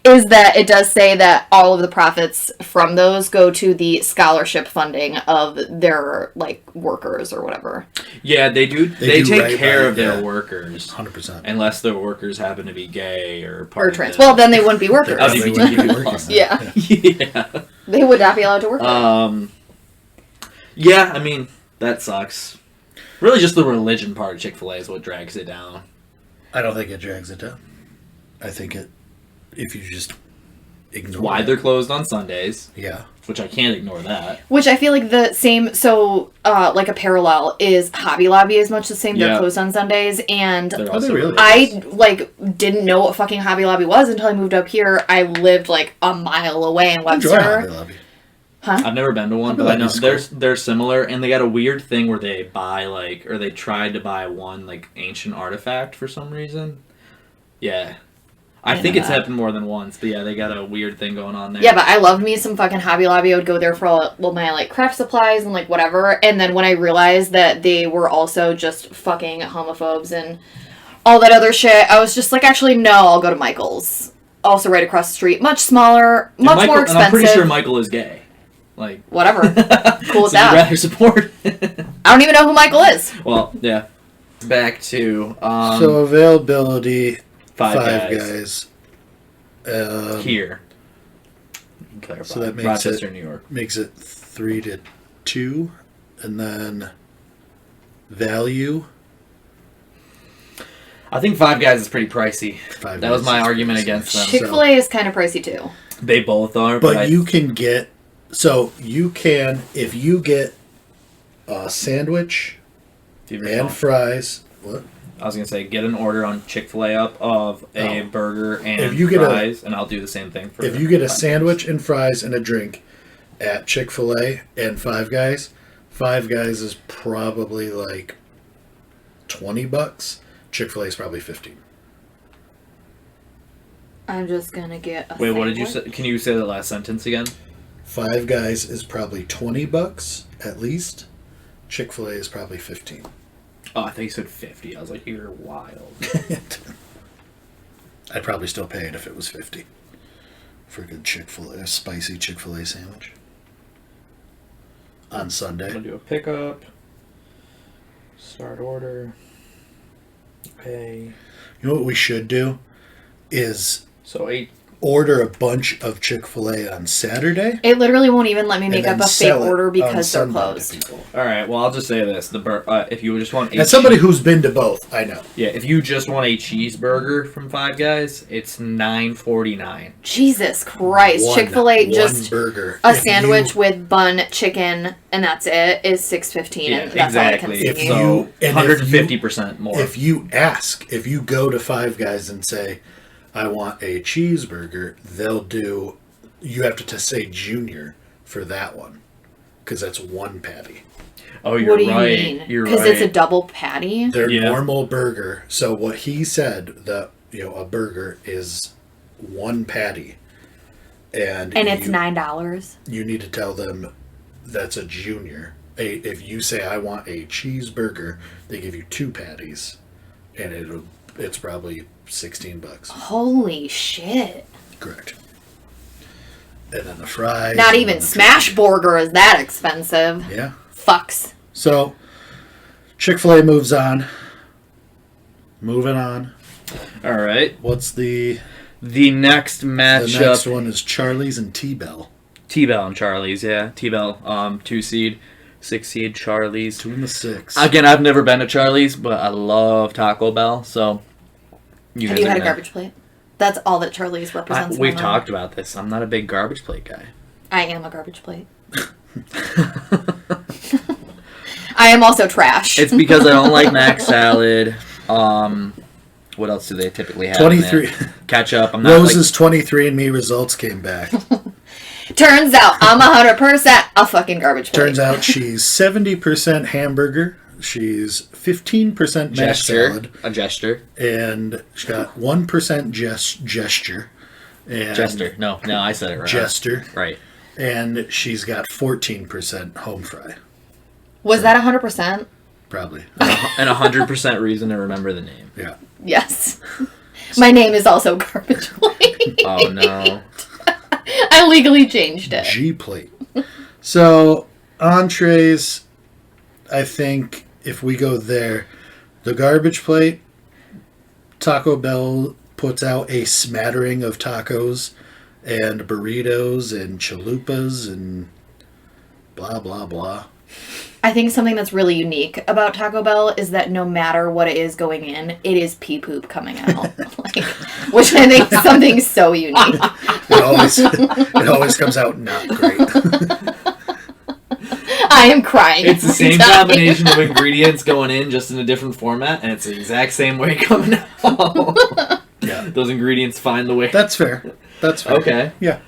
is that it does say that all of the profits from those go to the scholarship funding of their, like, workers or whatever. Yeah, they do. They do take right care by- of their yeah. workers. 100%. Unless the workers happen to be gay or part Or of trans. the- Well, then they wouldn't be workers. Oh, They LGBT wouldn't be people. working. Yeah. Yeah. They would not be allowed to work there. Yeah, I mean, that sucks. Really, just the religion part of Chick-fil-A is what drags it down. I don't think it drags it down. I think it, if you just ignore Why it. they're closed on Sundays, Yeah. which I can't ignore that. Which I feel like the same, so, like a parallel is Hobby Lobby is much the same. They're Yeah. closed on Sundays, and They're they also really? I, like, didn't know what fucking Hobby Lobby was until I moved up here. I lived, like, a mile away in Enjoy Hobby Webster. Lobby. I've never been to one, Hobby but I know Lobby's cool. they're similar, and they got a weird thing where they buy like, or they tried to buy one like ancient artifact for some reason. Yeah, I didn't think know it's that. happened more than once, but yeah, they got a weird thing going on there. Yeah, but I loved me some fucking Hobby Lobby. I would go there for all, well, my, like, craft supplies and, like, whatever. And then when I realized that they were also just fucking homophobes and all that other shit, I was just like, actually, no, I'll go to Michael's. Also right across the street. Much smaller, And much Michael, more expensive. And I'm pretty sure Michael is gay. Like, Whatever. Cool with so you'd that. rather support. I don't even know who Michael is. Well, yeah. Back to So availability, Five Guys. Here. Clarify. So that makes Rochester, it- New York. Makes it 3-2. And then value, I think Five Guys is pretty pricey. Five That was Guys my is argument pricey. against them. Chick-fil-A is kind of pricey, too. They both are, But you can get, so you can, if you get a sandwich and fries, what? I was gonna say, get an order on Chick-fil-A up of a burger and If you get fries, and I'll do the same thing for. If you get a Five sandwich and fries and a drink at Chick-fil-A and Five Guys is probably like $20. Chick-fil-A is probably 15. I'm just gonna get a Wait, what did you sandwich. say? Can you say the last sentence again? Five Guys is probably $20 at least. Chick-fil-A is probably 15. Oh, I think you said 50. I was like, you're wild. I'd probably still pay it if it was 50 for a good Chick-fil-A, a spicy Chick-fil-A sandwich on I'm Sunday. gonna do a pickup. Start order. Pay. You know what we should do is So order a bunch of Chick-fil-A on Saturday. It literally won't even let me make and up then a fake sell it order on because they're Sunday to closed. people. All right. Well, I'll just say this: if you just want, As somebody who's been to both, I know. yeah, if you just want a cheeseburger from Five Guys, it's $9.49. Jesus Christ. Chick-fil-A one just burger. a If sandwich you- with bun, chicken, and that's it is $6.15. Yeah, and that's all I can exactly. see. If So you- and if 150% more. If you go to Five Guys and say, I want a cheeseburger, you have to say junior for that one. Because that's one patty. Oh, you're What do you right. mean? You're Because right. it's a double patty? Their Yeah. normal burger. So what he said, that a burger is one patty. And it's $9. You need to tell them that's a junior. If you say, I want a cheeseburger, they give you 2 patties. And it's probably $16. Holy shit. Correct. And then the fries. Not and even then the Smash Burger is that expensive. Yeah. Fucks. So, Chick-fil-A moves on. Moving on. All right. What's the next the matchup? next one is Charlie's and T-Bell. T-Bell and Charlie's, yeah. T-Bell, 2 seed, 6 seed, Charlie's. 2 and the 6. Again, I've never been to Charlie's, but I love Taco Bell, so Have guys you are had a gonna- garbage plate? That's all that Charlie's represents. in We've my talked about this. I'm not a big garbage plate guy. I am a garbage plate. I am also trash. It's because I don't like mac salad. What else do they typically have? 23. in there? Ketchup. I'm not Rose's 23andMe results came back. Turns out I'm 100% a fucking garbage plate. Turns out she's 70% hamburger. She's 15% mashed salad. A gesture. And she got 1% gesture. And Jester. No, I said it right. Jester. Right. And she's got 14% home fry. Was that 100%? Probably. And 100% reason to remember the name. Yeah. Yes. My name is also garbage plate. Oh, no. I legally changed it. G plate. So, entrees, I think if we go there, the garbage plate, Taco Bell puts out a smattering of tacos and burritos and chalupas and blah, blah, blah. I think something that's really unique about Taco Bell is that no matter what it is going in, it is pee poop coming out. Which I think is something so unique. It always comes out not great. I am crying. It's the every same time. combination of ingredients going in, just in a different format, and it's the exact same way coming out. Yeah. Those ingredients find the way. That's fair. That's fair. Okay. Yeah.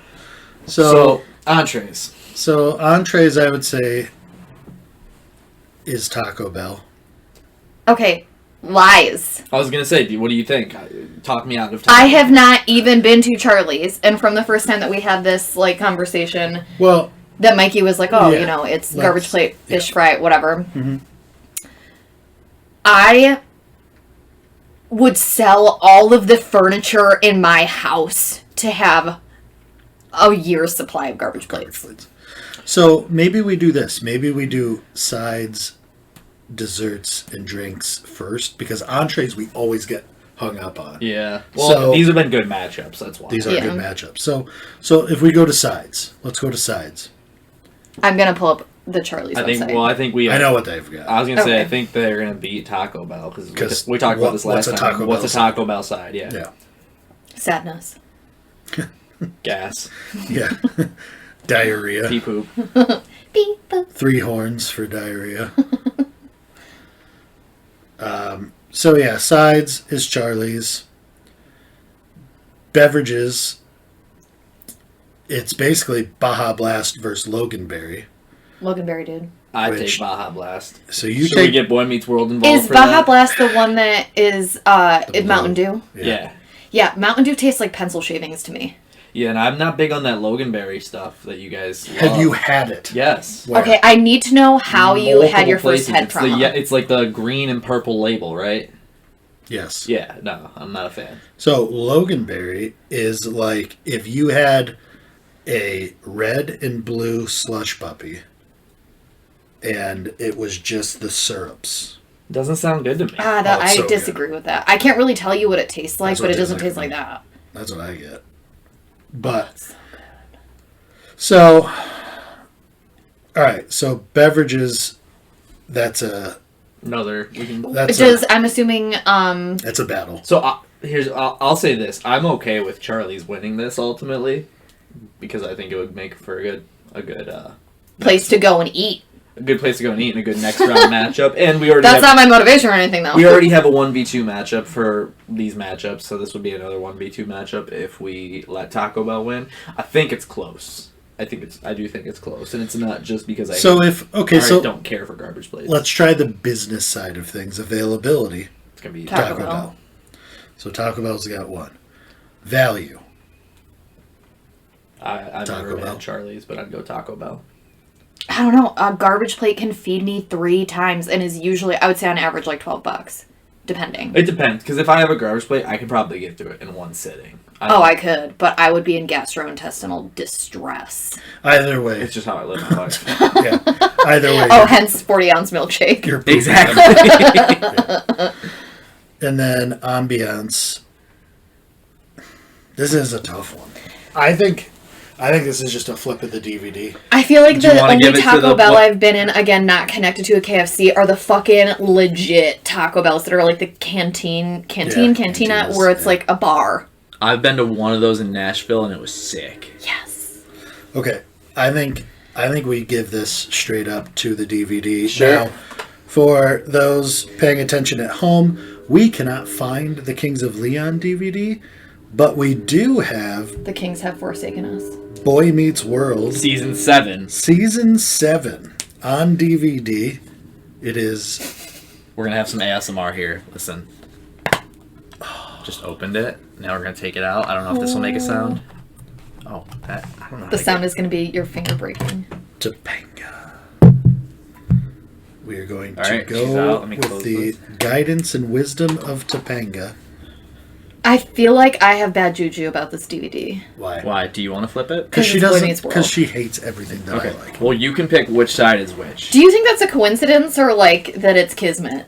So, entrees. So entrees, I would say, is Taco Bell. Okay, lies. I was going to say, what do you think? Talk me out of Taco I have not even been to Charlie's, and from the first time that we had this conversation, Well, that Mikey was like, "Oh, Yeah. it's Let's- garbage plate, fish fry, whatever." Mhm. I would sell all of the furniture in my house to have a year's supply of garbage garbage plates. plates. So maybe we do this. Maybe we do sides, desserts, and drinks first, because entrees we always get hung up on. Yeah. Well, So- these have been good matchups, that's why. These are Yeah. good matchups. So if we go to sides, let's go to sides. I'm gonna pull up the Charlie's website. I think we... I know what they've got. I was going to say, Okay. I think they're going to beat Taco Bell, 'Cause because we talked about this what's last a time. Taco What's Bell a Taco Bell side? Yeah. Yeah. Sadness. Gas. Yeah. Diarrhea. Pee poop. Beep, boop. 3 horns for diarrhea. So yeah, sides is Charlie's. Beverages, it's basically Baja Blast versus Loganberry. Loganberry, dude. I Which- take Baja Blast. So you Should we take get Boy Meets World involved Is for Baja that? Blast the one that is blue. Mountain Dew? Yeah. Yeah, Mountain Dew tastes like pencil shavings to me. Yeah, and I'm not big on that Loganberry stuff that you guys love. Have you had it? Yes. Where? Okay, I need to know how you had your Multiple first places. head it's trauma. it's like the green and purple label, right? Yes. Yeah, no, I'm not a fan. So Loganberry is like if you had a red and blue slush puppy and it was just the syrups. Doesn't sound good to me. That, it's I so disagree with that. I can't really tell you what it tastes like, That's but what it it doesn't tastes taste like like to me. that. That's what I get. But so, all right. So beverages. That's a Another. We can. that's I'm assuming. that's a battle. So I'll say this. I'm okay with Charlie's winning this ultimately, because I think it would make for a good Place to go and eat. a good place to go and eat in a good next round matchup. And we already That's not my motivation or anything, though. we already have a 1v2 matchup for these matchups, so this would be another 1v2 matchup if we let Taco Bell win. I think it's close. I do think it's close, and it's not just because I don't care for garbage plates. Let's try the business side of things. Availability. It's gonna be Taco Taco Bell. Bell. So Taco Bell's got one. Value. I've Taco never Bell. had Charlie's, but I'd go Taco Bell. I don't know. A garbage plate can feed me 3 times and is usually, I would say on average, like $12, depending. It depends, because if I have a garbage plate, I could probably get through it in one sitting. I could, but I would be in gastrointestinal distress. Either way. It's just how I live my life. Yeah. Either way. Oh, hence 40-ounce milkshake. You're pooping. Exactly. And then ambiance. This is a tough one. I think this is just a flip of the DVD. I feel like Do you the wanna only give it to Taco the- Bell I've been in, again, not connected to a KFC, are the fucking legit Taco Bells that are like the cantina, cantinas, where it's yeah. like a bar. I've been to one of those in Nashville, and it was sick. Yes. Okay. I think we give this straight up to the DVD. Sure. Now, for those paying attention at home, we cannot find the Kings of Leon DVD, but we do have The Kings Have Forsaken Us. Boy Meets World Season 7. Season 7 on DVD. It is... We're going to have some ASMR here. Listen. Just opened it. Now we're going to take it out. I don't know if this will make a sound. Oh, I don't know. The sound is going to be your finger breaking. Topanga. We are going All to right, she's out. go Let me with close the this. guidance and wisdom of Topanga. I feel like I have bad juju about this DVD. Why? Why? Do you want to flip it? Because she it's Boy doesn't. Meets World. Because she hates everything that Okay. I like. Well, you can pick which side is which. Do you think that's a coincidence or like that it's kismet?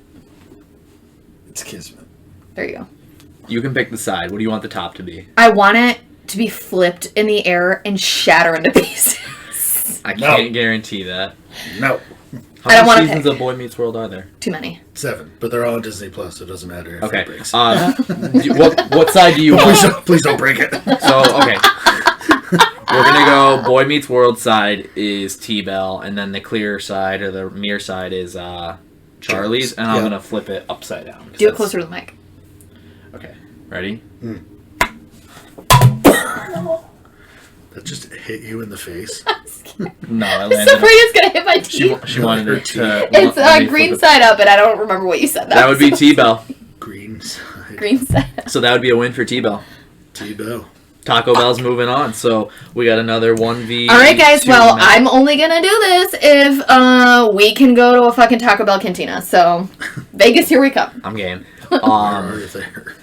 It's Kismet. There you go. You can pick the side. What do you want the top to be? I want it to be flipped in the air and shatter into pieces. I No. can't guarantee that. No. How I don't many wanna seasons pick. of Boy Meets World are there? Too many. 7, but they're all on Disney Plus, so it doesn't matter if Okay. it breaks. What side do you want? Please don't break it. So, okay. We're going to go Boy Meets World side is T-Bell, and then the clear side, or the mirror side, is Charlie's, and I'm Yeah. going to flip it upside down. 'cause Do it that's- closer to the mic. Okay. Ready? That just hit you in the face. No, I I'm so landed. afraid it's gonna hit my teeth. She wanted it to. It's let me green flip it. side up, and I don't remember what you said. That would be so- T-Bell. Green side. Green side up. So that would be a win for T-Bell. T-Bell. Taco Bell's moving on, so we got another 1v. All right, guys. 2 Well, match. I'm only gonna do this if we can go to a fucking Taco Bell cantina. So, Vegas, here we come. I'm game. Where are there?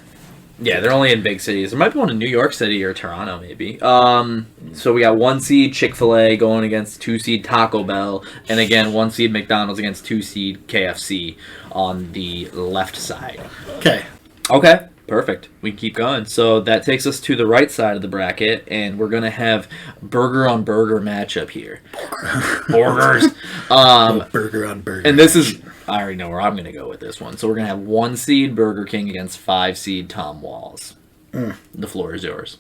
Yeah, they're only in big cities. There might be one in New York City or Toronto, maybe. So we got 1 seed Chick-fil-A going against 2 seed Taco Bell, and again 1 seed McDonald's against 2 seed KFC on the left side. Okay. Okay, perfect. We can keep going. So that takes us to the right side of the bracket, and we're gonna have burger on burger matchup here. Burgers. Burger on burger. And this is, I already know where I'm going to go with this one. So we're going to have 1 seed Burger King against 5 seed Tom Walls. The floor is yours.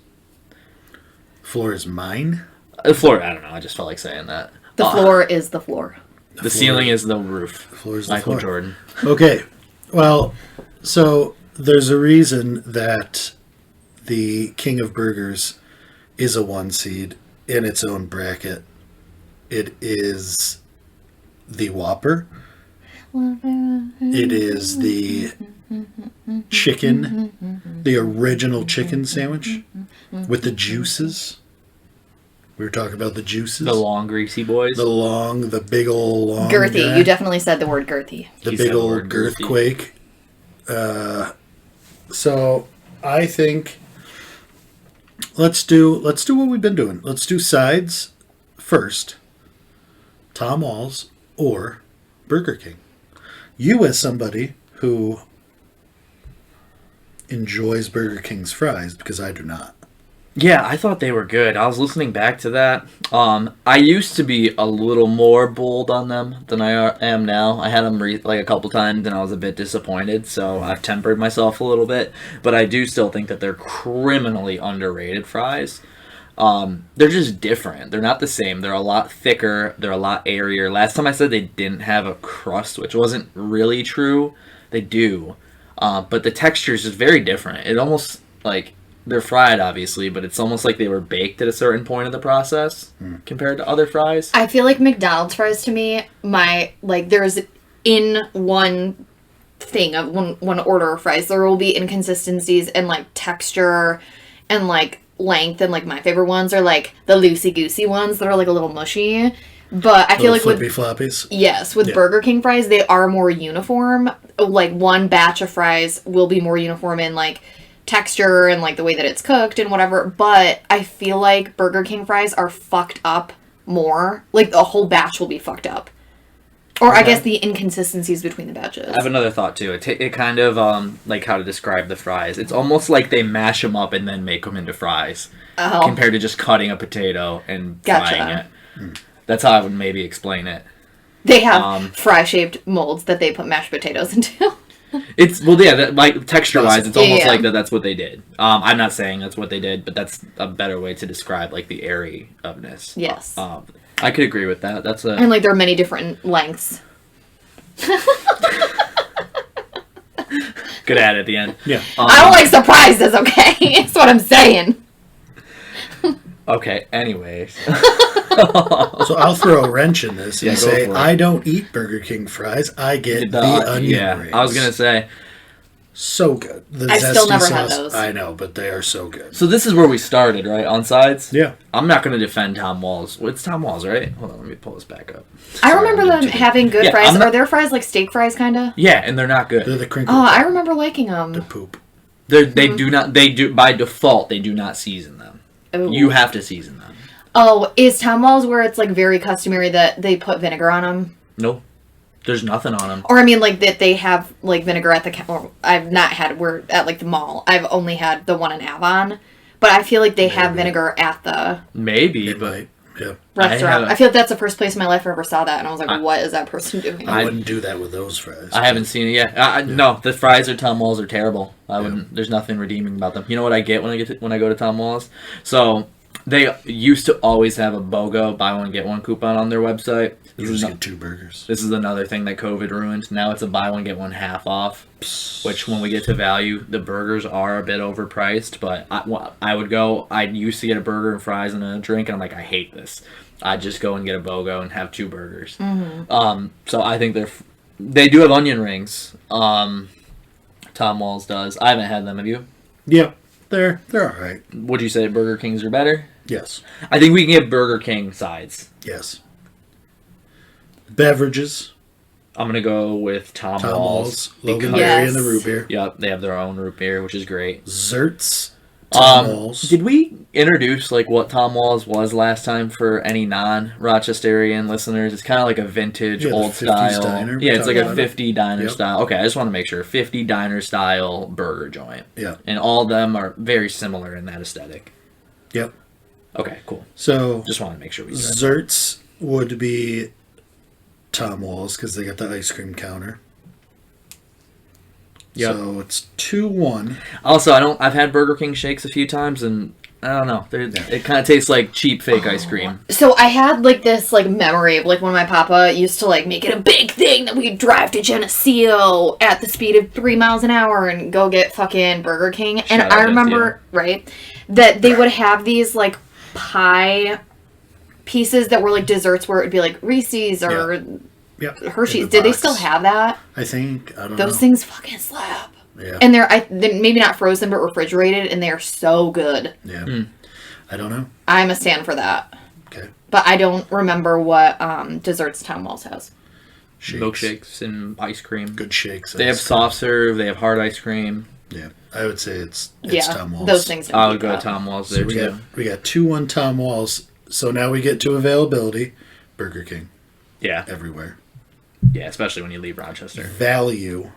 Floor is mine. The floor, I don't know. I just felt like saying that. The floor is the floor. The ceiling is the roof. The floor is the Michael floor. Jordan. Okay. Well, so there's a reason that the King of Burgers is a 1 seed in its own bracket. It is the Whopper. It is the chicken, the original chicken sandwich with the juices. We were talking about the juices. The long, greasy boys. The big old long Girthy. guy. You definitely said the word girthy. The He big said the old word girthy. girthquake. So I think let's do what we've been doing. Let's do sides first. Tom Walls or Burger King. You, as somebody who enjoys Burger King's fries, because I do not. Yeah, I thought they were good. I was listening back to that. I used to be a little more bold on them than I am now. I had them like a couple times, and I was a bit disappointed. So I've tempered myself a little bit, but I do still think that they're criminally underrated fries. They're just different. They're not the same. They're a lot thicker. They're a lot airier. Last time I said they didn't have a crust, which wasn't really true. They do, but the texture is just very different. It almost like they're fried, obviously, but it's almost like they were baked at a certain point of the process compared to other fries. I feel like McDonald's fries to me, there's in one thing of one order of fries, there will be inconsistencies in like texture and like length, and like my favorite ones are like the loosey goosey ones that are like a little mushy. But I feel like flippy floppies. Yes, with Burger King fries, they are more uniform. Like one batch of fries will be more uniform in like texture and like the way that it's cooked and whatever, but I feel like Burger King fries are fucked up more. Like the whole batch will be fucked up. Or I guess the inconsistencies between the batches. I have another thought too. It kind of like how to describe the fries. It's almost like they mash them up and then make them into fries, compared to just cutting a potato and frying it. That's how I would maybe explain it. They have fry-shaped molds that they put mashed potatoes into. It's like texture-wise, it's almost like that's what they did. I'm not saying that's what they did, but that's a better way to describe like the airy-ofness. Yes. I could agree with that. And like there are many different lengths. Good at it at the end. Yeah. I don't like surprises, okay? That's what I'm saying. Okay, anyways. So I'll throw a wrench in this and say I don't eat Burger King fries. I get the onion rings. I was going to say. So good. The I've still never sauce, had those. I know, but they are so good. So this is where we started, right? On sides? Yeah. I'm not going to defend Tom Walls. It's Tom Walls, right? Hold on, let me pull this back up. I remember them having good fries. Are their fries like steak fries, kind of? Yeah, and they're not good. They're the crinkle. Oh, I remember liking them. The poop. They do by default, they do not season them. Ooh. You have to season them. Oh, is Tom Walls where it's like very customary that they put vinegar on them? No. There's nothing on them. Or I mean like that they have like vinegar at the counter. I've not had, we're at like the mall. I've only had the one in Avon. But I feel like they have vinegar at the Might. Yeah. restaurant. I feel like that's the first place in my life I ever saw that, and I was like, what is that person doing? I wouldn't do that with those fries. I haven't seen it yet. No, the fries or Tom Walls are terrible. I wouldn't. There's nothing redeeming about them. You know what I get when I go to Tom Walls? So they used to always have a BOGO buy one get one coupon on their website. You just get 2 burgers. This is another thing that COVID ruined. Now it's a buy one get one half off. Which, when we get to value, the burgers are a bit overpriced. But I would go. I used to get a burger and fries and a drink, and I'm like, I hate this. I'd just go and get a BOGO and have 2 burgers. Mm-hmm. So I think they do have onion rings. Tom Walls does. I haven't had them. Have you? Yeah, they're all right. Would you say Burger Kings are better? Yes. I think we can get Burger King sides. Yes. Beverages. I'm going to go with Tom Walls. Loganberry and the root beer. Yep, they have their own root beer, which is great. Zerts. Tom Walls. Did we introduce like what Tom Walls was last time for any non-Rochesterian listeners? It's kind of like a vintage, old style. Diner, it's like a 50 diner style. Okay, I just want to make sure. 50 diner style burger joint. Yeah. And all of them are very similar in that aesthetic. Yep. Okay, cool. So just want to make sure we said Zerts would be Tom Walls because they got the ice cream counter. Yep. So it's 2-1. Also, I've had Burger King shakes a few times, and I don't know. It kind of tastes like cheap fake ice cream. So I had like this like memory of like when my papa used to like make it a big thing that we'd drive to Geneseo at the speed of 3 miles an hour and go get fucking Burger King. And I remember, right, that they would have these like pie pieces that were like desserts where it would be like Reese's or Hershey's. Did they still have that? I think. I don't know. Those things fucking slap. Yeah. And they're maybe not frozen but refrigerated, and they are so good. Yeah. I don't know. I'm a stand for that. Okay. But I don't remember what desserts Tom Walls has. Shakes. Milkshakes and ice cream. Good shakes. They have soft serve. They have hard ice cream. Yeah. I would say it's Tom Walls. Those things. I would go Tom Walls there too. We got 2-1 Tom Walls. So now we get to availability. Burger King. Yeah. Everywhere. Yeah, especially when you leave Rochester. Value.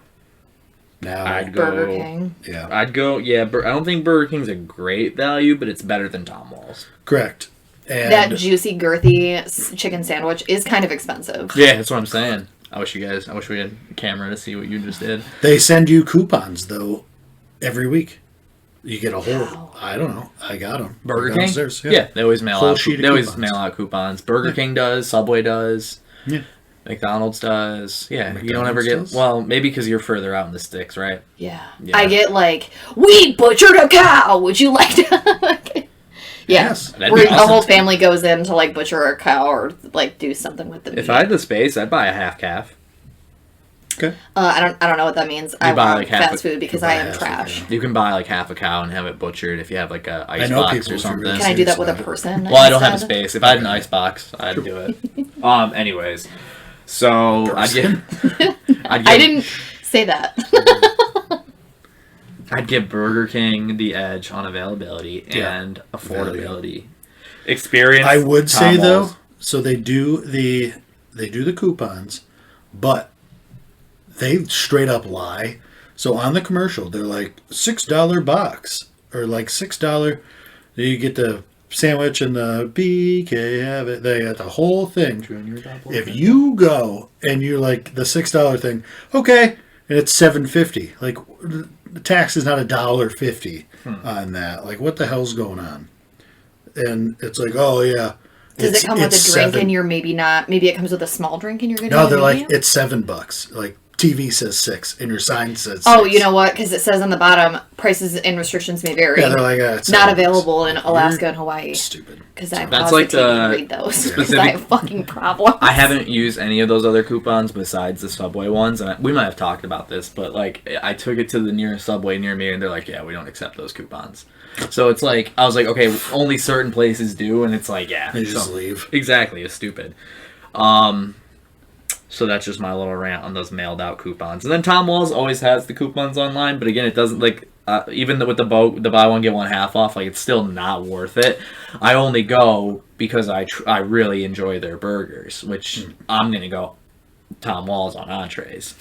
Now, I'd go Burger King. yeah, I don't think Burger King's a great value, but it's better than Tom Wall's. correct. And That juicy, girthy chicken sandwich is kind of expensive. Yeah, that's what I'm saying. I wish we had a camera to see what you just did. they send you coupons though every week. You get a whole. Wow. I don't know. I got them. Burger King? Downstairs, Yeah, they always mail Whole out. sheet of They always coupons. mail out coupons. Burger King does. Subway does. Yeah. McDonald's does. Yeah, you don't ever McDonald's get. does? Well, maybe because you're further out in the sticks, right? Yeah. Yeah. I get like, we butchered a cow. Would you like to? Yeah. Yes. That'd Where be the awesome. whole family goes in to like butcher a cow or like do something with the meat. If I had the space, I'd buy a half calf. Okay. I don't know what that means. I buy, want like, half fast a- food because you I buy am half a trash. cow. You can buy like half a cow and have it butchered if you have like a I ice know box people or who something. really Can I do that with a about it. person? Well, I don't have a instead? space. If I had an ice box, I'd do it. Anyways, so I'd give. I didn't say that. I'd give Burger King the edge on availability Yeah. and affordability. Experience. I would say Tom though, Walls. so they do the coupons, but they straight up lie. So on the commercial, they're like $6 box or like $6. You get the sandwich and the BK have it. They got the whole thing. If you go and you're like the $6 thing, okay, and it's $7.50. Like the tax is not $1.50 on that. Like what the hell's going on? And it's like, oh yeah. Does it come with it's a drink $7. and you're maybe not? Maybe it comes with a small drink and you're getting. No, a they're like medium? it's $7. Like TV says 6 and your sign says 6. Oh, you know what? Because it says on the bottom, prices and restrictions may vary. Yeah, they're like it's not $7. available in Alaska and Hawaii. Stupid. Because I That's paused like the TV the and read those. Because specific- I have fucking problems. I haven't used any of those other coupons besides the Subway ones, and we might have talked about this, but like I took it to the nearest Subway near me, and they're like, "Yeah, we don't accept those coupons." So it's like I was like, "Okay, only certain places do," and it's like, "Yeah, They just so- leave. Exactly, it's stupid. So that's just my little rant on those mailed out coupons. And then Tom Walls always has the coupons online, but again, it doesn't like even with the buy one get one half off, like it's still not worth it. I only go because I really enjoy their burgers, which I'm gonna go Tom Walls on entrees.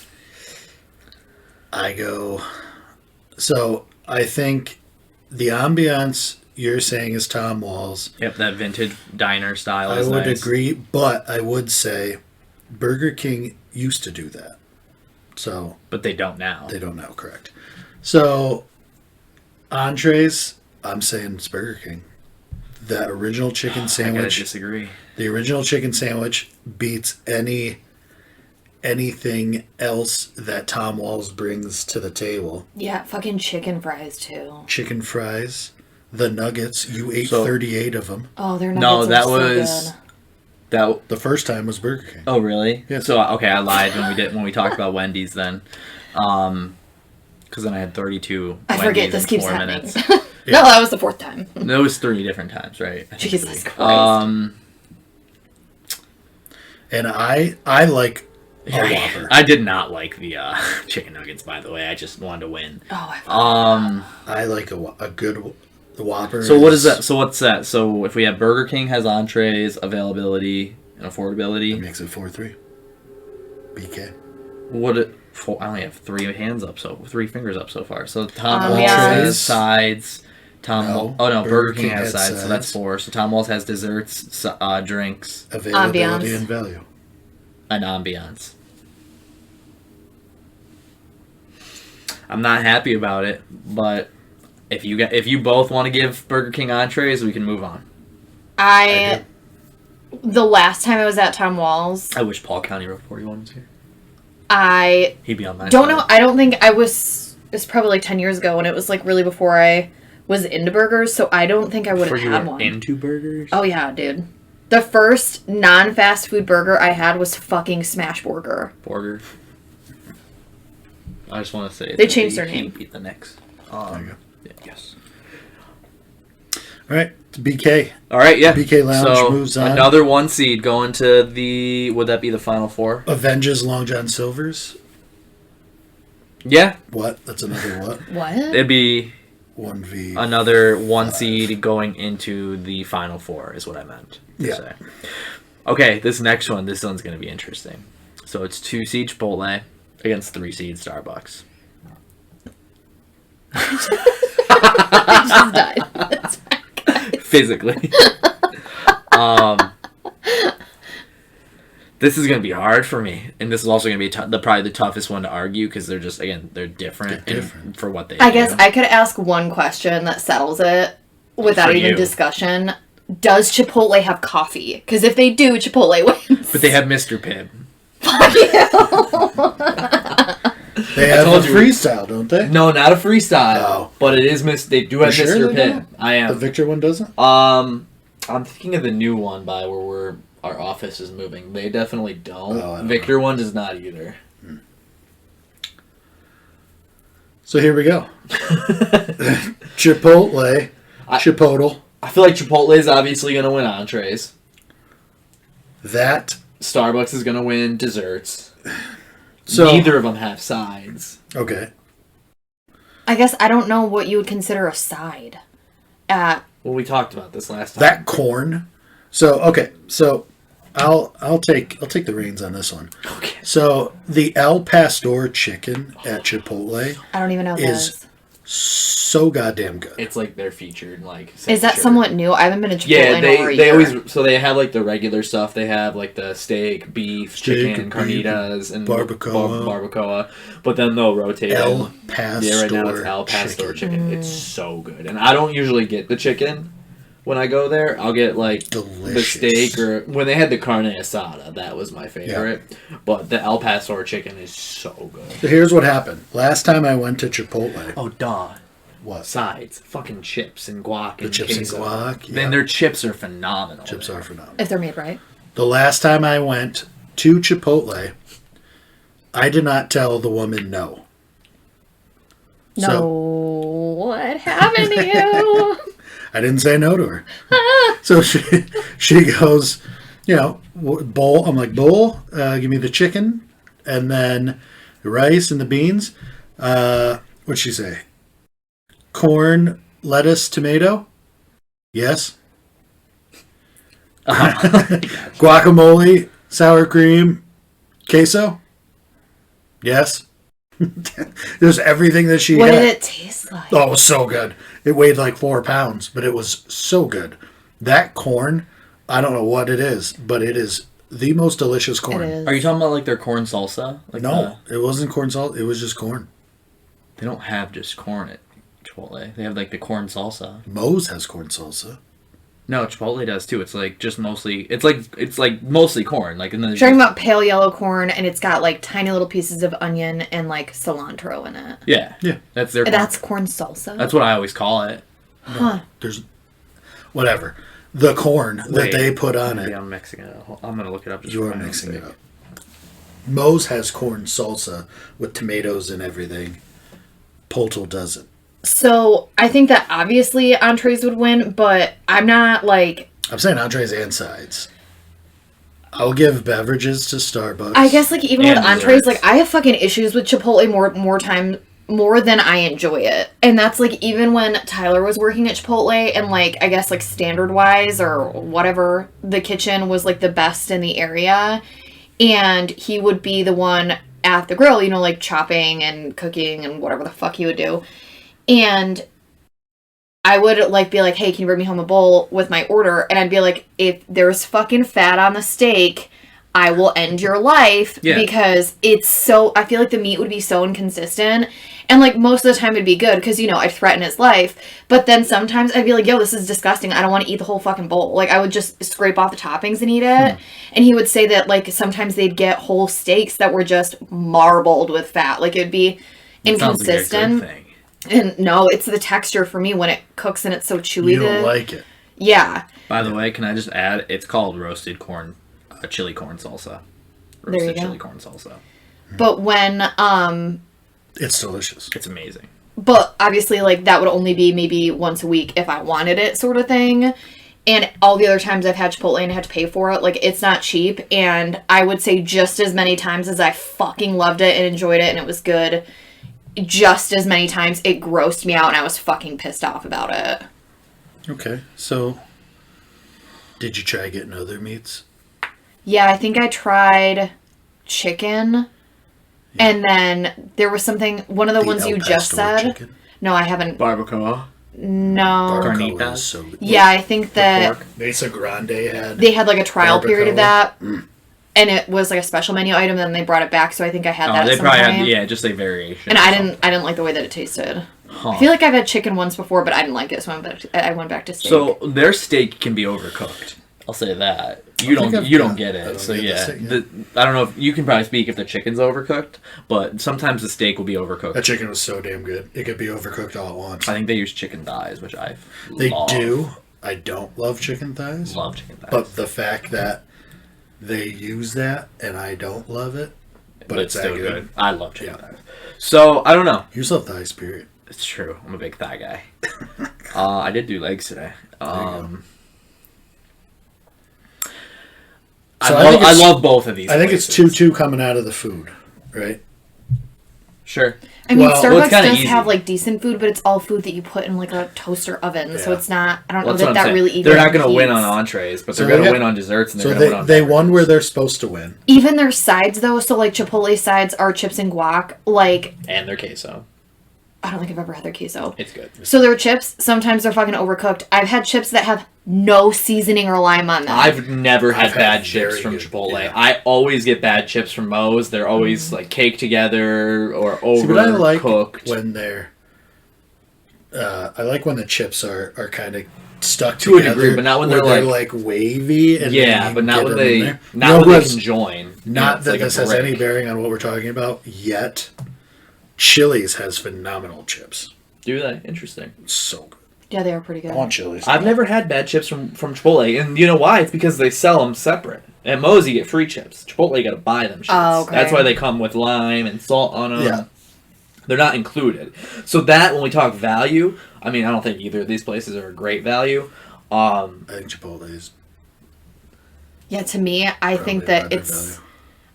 I go. So I think the ambiance you're saying is Tom Walls. Yep, that vintage diner style I is would nice. agree, but I would say Burger King used to do that. So But they don't now. they don't know, correct. So entrees, I'm saying it's Burger King. The original chicken I gotta sandwich. disagree. The original chicken sandwich beats anything else that Tom Walls brings to the table. Yeah, fucking chicken fries too. Chicken fries, the nuggets. You ate So- 38 of them. Oh, they're No, nuggets that are so was good. that. The first time was Burger King. Oh, really? Yeah. So okay, I lied when we talked about Wendy's then, because then I had 32. I Wendy's forget this in keeps 4 happening. minutes. No, that was the fourth time. That was 3 different times, right? I think Jesus 3. Christ. And I like a Whopper. I did not like the chicken nuggets, by the way. I just wanted to win. Oh, I I like a good Whopper. So what is that? So what's that? So if we have Burger King has entrees, availability, and It affordability, makes it 4-3. BK. I only have 3 fingers up so far. So Tom Ambiance. Walls has sides. No, Oh no, Burger King has has sides, so that's sides. 4. So Tom Walls has desserts, drinks, Availability Ambiance. and value. and ambiance. I'm not happy about it, but if you both want to give Burger King entrees, we can move on. the last time I was at Tom Walls, I wish Paul County Road 41 was here. I He'd be on my don't side. know. I don't think I was. It was probably like 10 years ago, and it was like really before I was into burgers. So I don't think I would Before have you had were one. into burgers? Oh yeah, dude. The first non-fast food burger I had was fucking Smash Burger. Burger. I just want to say They that changed the their name. Heat beat the Knicks. There you go. Yes. All right, it's BK. All right, yeah. BK Lounge so moves on. Another 1 seed going to the. Would that be the final 4? Avenges Long John Silver's. Yeah, What? That's another what? What? it'd be 1v. another 1 seed going into the final 4 is what I meant to Yeah. say. Okay, this next one. This one's going to be interesting. So it's 2 seed Chipotle against 3 seed Starbucks. I just died. That's fine. Physically. This is going to be hard for me, and this is also going to be probably the toughest one to argue because they're just, again, they're different, for what they do. I guess I could ask one question that settles it without For even you. discussion. Does Chipotle have coffee? Because if they do, Chipotle wins. But they have Mr. Pibb. Fuck you. They have a told you. freestyle, don't they? No, not a freestyle, Oh. but it is they do have You sure Mr. they Pibb. don't? I am. The Victor one doesn't? I'm thinking of the new one by where our office is moving. They definitely don't. Oh, I don't Victor one does not either. So here we go. Chipotle. Chipotle. I feel like Chipotle is obviously going to win entrees. That. Starbucks is going to win desserts. So, Neither of them have sides. Okay. I guess I don't know what you would consider a side. Well, we talked about this last time. That corn. So okay. So I'll take the reins on this one. Okay. So the El Pastor chicken at Chipotle I don't even know what that is is. so goddamn good. It's like their featured Is that signature. somewhat new? I haven't been to Chipotle Yeah, in over a they year. always they have like the regular stuff. They have like the steak, beef, chicken, beef, carnitas, and barbacoa. barbacoa. But then they'll rotate El it. Pastor. Yeah, right now it's El Pastor chicken. Mm. It's so good, and I don't usually get the chicken when I go there. I'll get like Delicious. the steak, or when they had the carne asada, that was my favorite. But the El Pastor chicken is so good. So here's what happened. Last time I went to Chipotle. Oh, duh. What? Sides, fucking chips and guac The and chips and queso. guac. Yeah. Then their chips are phenomenal. Chips there. are phenomenal. If they're made right. The last time I went to Chipotle, I did not tell the woman no. No. So- What happened to you? I didn't say no to her. So she goes, bowl. I'm like, bowl, give me the chicken, and then the rice and the beans. What'd she say? Corn, lettuce, tomato? Yes. Guacamole, sour cream, queso? Yes. There's everything that she What had. did it taste like? Oh, it was so good. It weighed like 4 pounds, but it was so good. That corn, I don't know what it is, but it is the most delicious corn. It is. Are you talking about like their corn salsa? Like No, it wasn't corn salt. It was just corn. they don't have just corn at Chipotle. They have like the corn salsa. Moe's has corn salsa. No, Chipotle does too. It's like just mostly. It's like mostly corn. Like and then You're talking about pale yellow corn, and it's got like tiny little pieces of onion and like cilantro in it. yeah. That's their. That's corn salsa. That's what I always call it. Huh. There's whatever. The corn that Wait, they put on maybe it. I'm mixing it. I'm gonna look it up. Just You for are my own mixing sake. it up. Moe's has corn salsa with tomatoes and everything. Poltel doesn't. So I think that obviously entrees would win, but I'm not like. I'm saying entrees and sides. I'll give beverages to Starbucks. I guess like even And with entrees, desserts. like I have fucking issues with Chipotle more than I enjoy it. And that's like even when Tyler was working at Chipotle and like I guess like standard wise or whatever, the kitchen was like the best in the area. And he would be the one at the grill, like chopping and cooking and whatever the fuck he would do. And I would like be like, hey, can you bring me home a bowl with my order? And I'd be like, if there's fucking fat on the steak, I will end your life because it's so, I feel like the meat would be so inconsistent. And like most of the time it'd be good because, I'd threaten his life. But then sometimes I'd be like, yo, this is disgusting. I don't want to eat the whole fucking bowl. Like I would just scrape off the toppings and eat it. And he would say that like sometimes they'd get whole steaks that were just marbled with fat. Like it'd be inconsistent. Sounds like a good thing. And no, it's the texture for me when it cooks and it's so chewy. You don't like it. Yeah. By the way, can I just add? It's called roasted corn, chili corn salsa. There you Roasted go. chili corn salsa. But when It's delicious. It's amazing. but obviously like that would only be maybe once a week if I wanted it sort of thing. And all the other times I've had Chipotle and I had to pay for it, like it's not cheap. And I would say just as many times as I fucking loved it and enjoyed it and it was good, just as many times it grossed me out and I was fucking pissed off about it. Okay, so did you try getting other meats? Yeah, I think I tried chicken. And then there was something, one of the ones El you just Pastor said. chicken? No, I haven't. Barbacoa. No. Barbacoa Carnitas? is so good. Yeah, I think that Pork. Mesa Grande had. they had like a trial period of Barbacoa. that. And it was like a special menu item, then they brought it back, so I think I had that They at some probably point. had, just a variation. And I didn't like the way that it tasted. Huh. I feel like I've had chicken once before, but I didn't like it, so I went back to steak. So their steak can be overcooked. I'll say that. You don't get it. So yeah, I don't know if you can probably speak if the chicken's overcooked, but sometimes the steak will be overcooked. That chicken was so damn good. It could be overcooked all at once. I think they use chicken thighs, which I They love. do. I don't love chicken thighs. Love chicken thighs. But the fact that they use that and I don't love it, but it's still that good. I love chicken thighs. So I don't know. You just love thighs, period. It's true. I'm a big thigh guy. I did do legs today. So I love both of these. I think it's places. 2-2 coming out of the food, right? Sure. I mean, Well, Starbucks it's kinda does easy. have like decent food, but it's all food that you put in like a toaster oven, so Yeah. it's not. I don't know That's what that I'm that saying. really even. They're not going to win competes. on entrees, but So they're going they to got- win on desserts, and they're So going to win on they won beverages. where they're supposed to win. Even their sides though, so like Chipotle sides are chips and guac. Like And their queso. I don't think I've ever had their queso. It's good. So their chips sometimes they're fucking overcooked. I've had chips that have no seasoning or lime on them. I've never had I've had bad chips very from good- Chipotle. yeah. I always get bad chips from Moe's. They're always like caked together or See, but I like overcooked. when they're. I like when the chips are kind of stuck To a together, degree, but not when where they're, like wavy. And then Yeah, you but not get when them in they there. not You know when they what's- can join. Not It's that like a this has any brick. bearing on what we're talking about yet. Chili's has phenomenal chips. Do they? Interesting. So good. yeah, they are pretty good. I want Chili's. I've never had bad chips from Chipotle, and you know why? It's because they sell them separate. At Moe's, you get free chips. Chipotle, you got to buy them. Shits. Oh, okay. That's why they come with lime and salt on them. Yeah. They're not included. So that, when we talk value, I mean, I don't think either of these places are a great value. I think Chipotle is. Yeah, to me, I think probably that a better it's. value.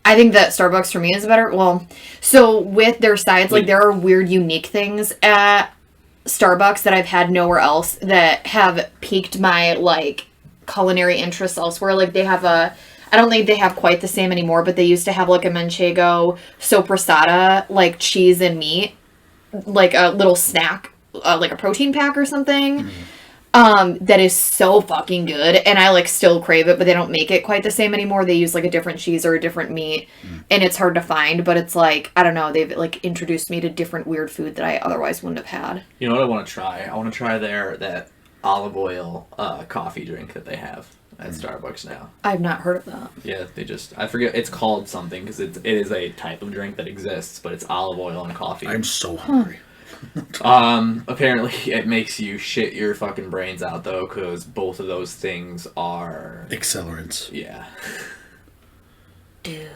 I think that Starbucks for me is better. Well, so with their sides, like there are weird, unique things at Starbucks that I've had nowhere else that have piqued my like culinary interests elsewhere. Like they have a. I don't think they have quite the same anymore, but they used to have like a manchego sopressata, like cheese and meat, like a little snack, like a protein pack or something. That is so fucking good, and I like still crave it, but they don't make it quite the same anymore. They use like a different cheese or a different meat, and it's hard to find. But it's like I don't know, they've like introduced me to different weird food that I otherwise wouldn't have had. You know what I want to try? I want to try that olive oil coffee drink that they have at Starbucks now. I've not heard of that. Yeah, I forget, it's called something because it is a type of drink that exists, but it's olive oil and coffee. I'm so hungry. Apparently it makes you shit your fucking brains out though, because both of those things are, Accelerants. yeah. Dude,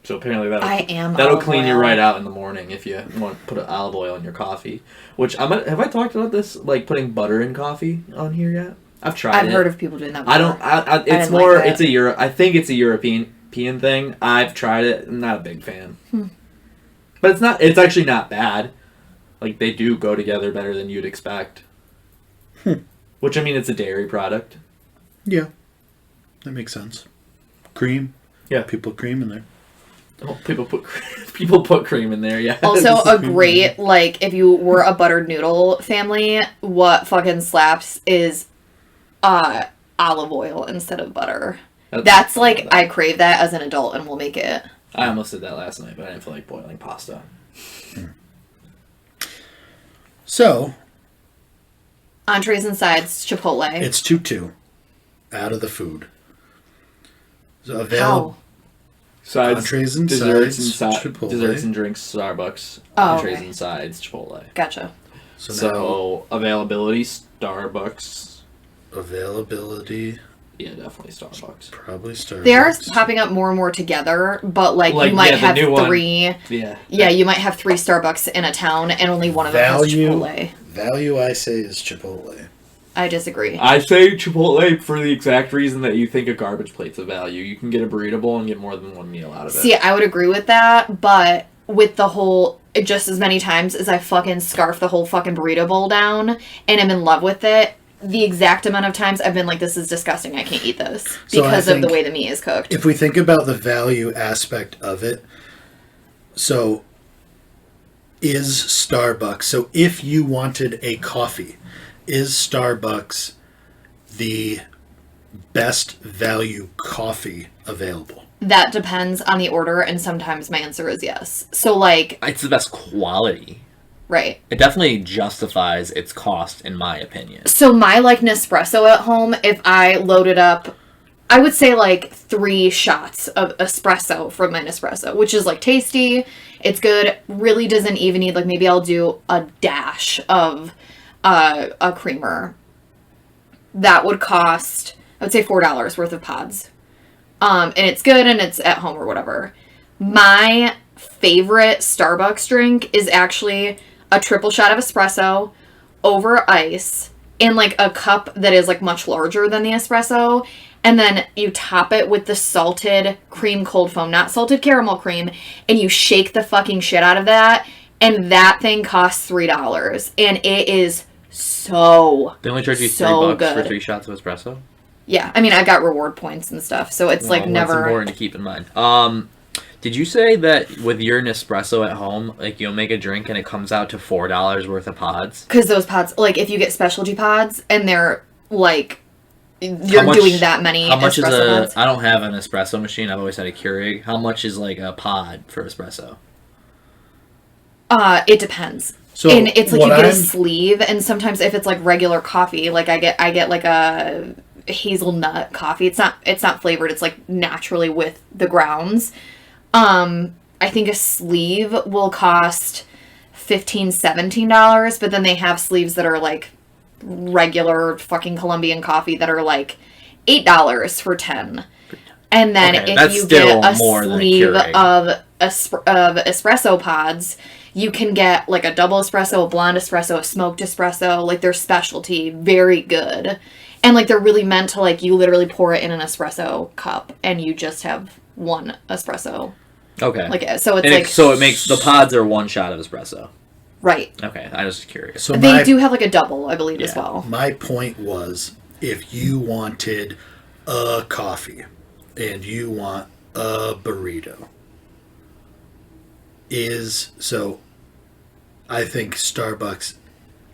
So apparently I am that'll olive clean you oil. right out in the morning if you want to put olive oil in your coffee. Which have I talked about this, like putting butter in coffee on here yet? I've tried it. I've heard of people doing that. I don't. before. It's didn't more. like It's I think it's a European thing. I've tried it. I'm not a big fan. But it's not. It's actually not bad. Like they do go together better than you'd expect. Which I mean, it's a dairy product. Yeah, that makes sense. Cream. Yeah. People cream in there. Oh, people put cream in there. Yeah. Also, a great, like, if you were a buttered noodle family, what fucking slaps is olive oil instead of butter. That's like, I crave that as an adult and we'll make it. I almost did that last night, but I didn't feel like boiling pasta. So Entrees and sides, Chipotle. it's 2-2 out of the food. So How? available. Sides, Entrees and desserts sides, and Chipotle. desserts and drinks, Starbucks. Oh, Entrees okay. and sides, Chipotle. Gotcha. So availability, Starbucks. now availability, Yeah, definitely Starbucks. probably Starbucks. They are popping up more and more together, but like you might the have new one. three. Yeah. Yeah, you might have three Starbucks in a town and only one of them Value. has Chipotle. Value, I say, is Chipotle. I disagree. I say Chipotle for the exact reason that you think a garbage plate's a value. You can get a burrito bowl and get more than one meal out of it. See, I would agree with that, but with the whole, just as many times as I fucking scarf the whole fucking burrito bowl down and I'm in love with it, the exact amount of times I've been like, this is disgusting, I can't eat this. So I Because of the think way the meat is cooked. If we think about the value aspect of it, so is Starbucks, so if you wanted a coffee, is Starbucks the best value coffee available? That depends on the order, and sometimes my answer is yes. So, like... It's the best quality. Right. It definitely justifies its cost, in my opinion. So my, like, Nespresso at home, if I loaded up, I would say, like, 3 shots of espresso from my Nespresso, which is, like, tasty. It's good. Really doesn't even need, like, maybe I'll do a dash of a creamer. That would cost, I would say, $4 worth of pods. And it's good and it's at home or whatever. My favorite Starbucks drink is actually a triple shot of espresso over ice in like a cup that is like much larger than the espresso. And then you top it with the salted cream cold foam, not salted caramel cream. And you shake the fucking shit out of that. And that thing costs $3. And it is They only charge you so $3 good. for 3 shots of espresso? Yeah, I mean, I got reward points and stuff, so it's like never... That's important to keep in mind. Did you say that with your Nespresso at home, like you'll make a drink and it comes out to $4 worth of pods? Because those pods, like if you get specialty pods and they're like, you're doing that many how much espresso pods. I don't have an espresso machine. I've always had a Keurig. How much is like a pod for espresso? It depends. So and it's like you get I'm... a sleeve, and sometimes if it's like regular coffee, like I get like a hazelnut coffee. It's not flavored. It's like naturally with the grounds. I think a sleeve will cost $15-17, but then they have sleeves that are like regular fucking Colombian coffee that are like $8 for 10. And then if you get a sleeve of espresso pods, you can get like a double espresso, a blonde espresso, a smoked espresso, like they're specialty, very good. And like they're really meant to like you literally pour it in an espresso cup and you just have one espresso. Okay. Like so it's and like so it makes the pods are 1 shot of espresso. Right. Okay, I was just curious. So they do have like a double, I believe, as well. My point was, if you wanted a coffee and you want a burrito,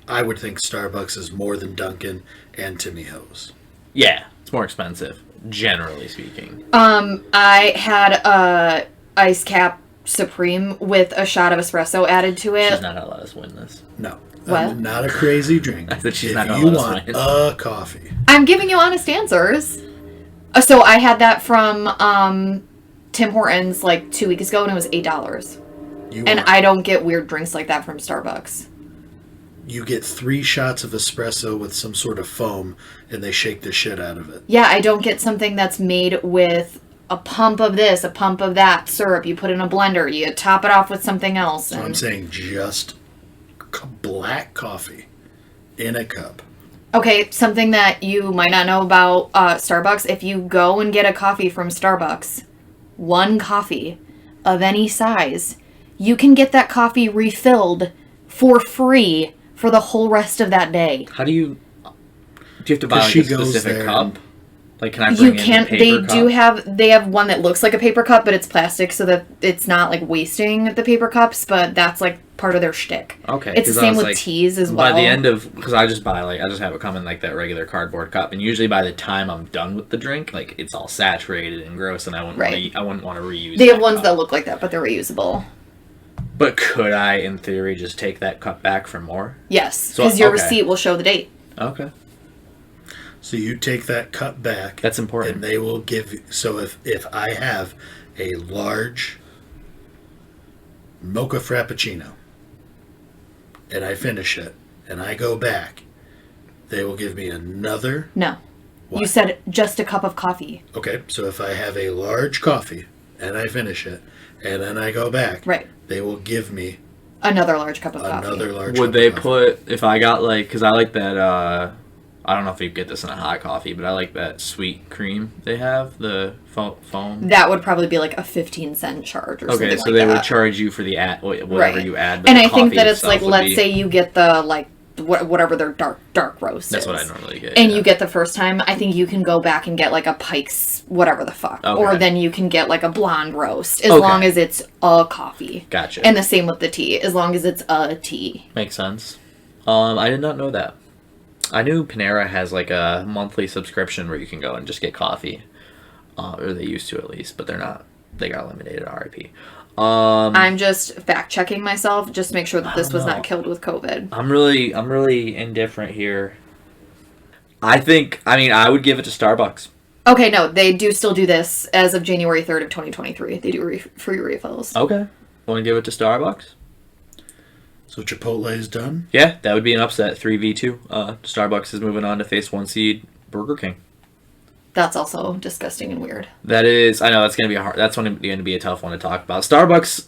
I would think Starbucks is more than Dunkin' and Timmy Ho's. Yeah, it's more expensive, generally speaking. I had a ice cap Supreme with a shot of espresso added to it. She's not gonna let us win this. No. What? Not a crazy drink. I said she's if not gonna you let us want win. a coffee. I'm giving you honest answers. So I had that from Tim Hortons like 2 weeks ago, and it was $8. And I don't get weird drinks like that from Starbucks. You get 3 shots of espresso with some sort of foam, and they shake the shit out of it. Yeah, I don't get something that's made with a pump of this, a pump of that syrup. You put in a blender, you top it off with something else. So I'm saying just black coffee in a cup. Okay, something that you might not know about Starbucks. If you go and get a coffee from Starbucks, one coffee of any size, you can get that coffee refilled for free for the whole rest of that day. How do you have to buy like a specific cup? Like, can I bring in a paper cup? They have one that looks like a paper cup, but it's plastic so that it's not like wasting the paper cups, but that's like part of their shtick. Okay. It's the same with teas as well. By the end of, because I just have it come in like that regular cardboard cup, and usually by the time I'm done with the drink, like it's all saturated and gross, and I wouldn't want to reuse. They have ones that look like that, but they're reusable. But could I, in theory, just take that cup back for more? Yes, because your receipt will show the date. Okay. So you take that cup back. That's important. And they will give you... So if I have a large mocha frappuccino and I finish it and I go back, they will give me another... No. What? You said just a cup of coffee. Okay, so if I have a large coffee and I finish it and then I go back... Right. They will give me... Another large cup of coffee. Would they put... If I got like... Because I like that... I don't know if you get this in a hot coffee, but I like that sweet cream they have, the foam. That would probably be like a 15-cent charge or something like that. Okay, so they would charge you for the whatever you add. But and the I think that it's like, let's say you get the like whatever their dark roast That's is. what I normally get. And you get the first time, I think you can go back and get like a Pike's whatever the fuck. Okay. Or then you can get like a blonde roast as Okay. long as it's a coffee. Gotcha. And the same with the tea, as long as it's a tea. Makes sense. I did not know that. I knew Panera has like a monthly subscription where you can go and just get coffee. Or they used to at least, but they're not. They got eliminated, RIP. I'm just fact checking myself just to make sure that this was know. not killed with COVID. I'm really indifferent here. I would give it to Starbucks. Okay, no, they do still do this as of January 3rd of 2023. They do free refills. Okay. Want to give it to Starbucks? So Chipotle is done. Yeah, that would be an upset. 3v2. Starbucks is moving on to face 1 seed Burger King. That's also disgusting and weird. That is, I know that's going to be a tough one to talk about. Starbucks,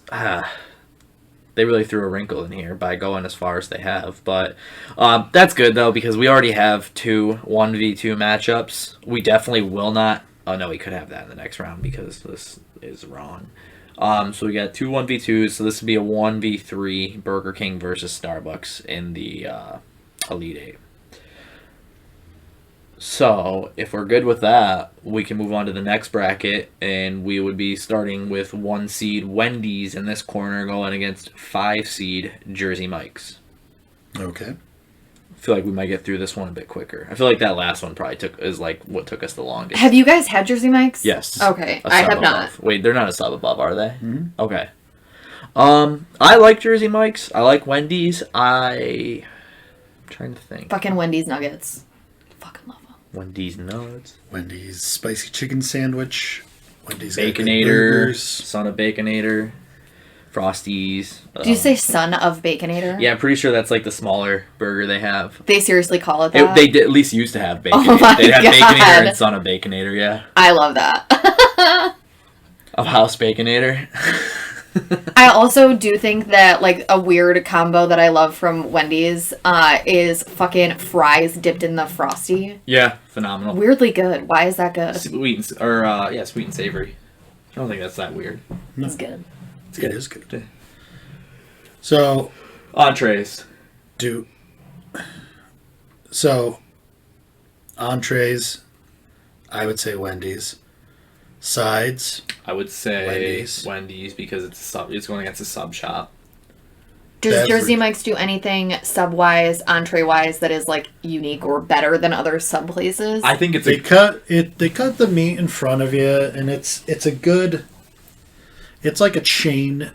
they really threw a wrinkle in here by going as far as they have. But that's good, though, because we already have 2 1v2 matchups. We definitely will not. Oh, no, we could have that in the next round because this is wrong. So we got 2 1v2s. So this would be a 1v3 Burger King versus Starbucks in the Elite 8. So, if we're good with that, we can move on to the next bracket, and we would be starting with 1 seed Wendy's in this corner going against 5 seed Jersey Mike's. Okay. I feel like we might get through this one a bit quicker. I feel like that last one probably is like what took us the longest. Have you guys had Jersey Mike's? Yes. Okay, A I sub have not. above. Wait, they're not a sub above, are they? Mhm. Okay. I like Jersey Mike's. I like Wendy's. I'm trying to think. Fucking Wendy's nuggets. Fucking love them. Wendy's nuts. Wendy's spicy chicken sandwich. Wendy's Baconator. burgers. Son of Baconator. Frosties. Do you say son of Baconator? Yeah, I'm pretty sure that's like the smaller burger they have. They seriously call it that? They did, at least used to have Baconator. Oh my They'd have God. Baconator and Son of Baconator, yeah. I love that. Of House Baconator. I also do think that like a weird combo that I love from Wendy's is fucking fries dipped in the Frosty. Yeah, phenomenal. Weirdly good. Why is that good? Sweet and savory. I don't think that's that weird. No, It's good. it is good. So Entrees. entrees, I would say Wendy's. Sides, I would say Wendy's. because it's going against a sub shop. Does Beverage. Jersey Mike's do anything sub-wise, entree-wise that is like unique or better than other sub places? I think it's They cut the meat in front of you, and it's like a chain.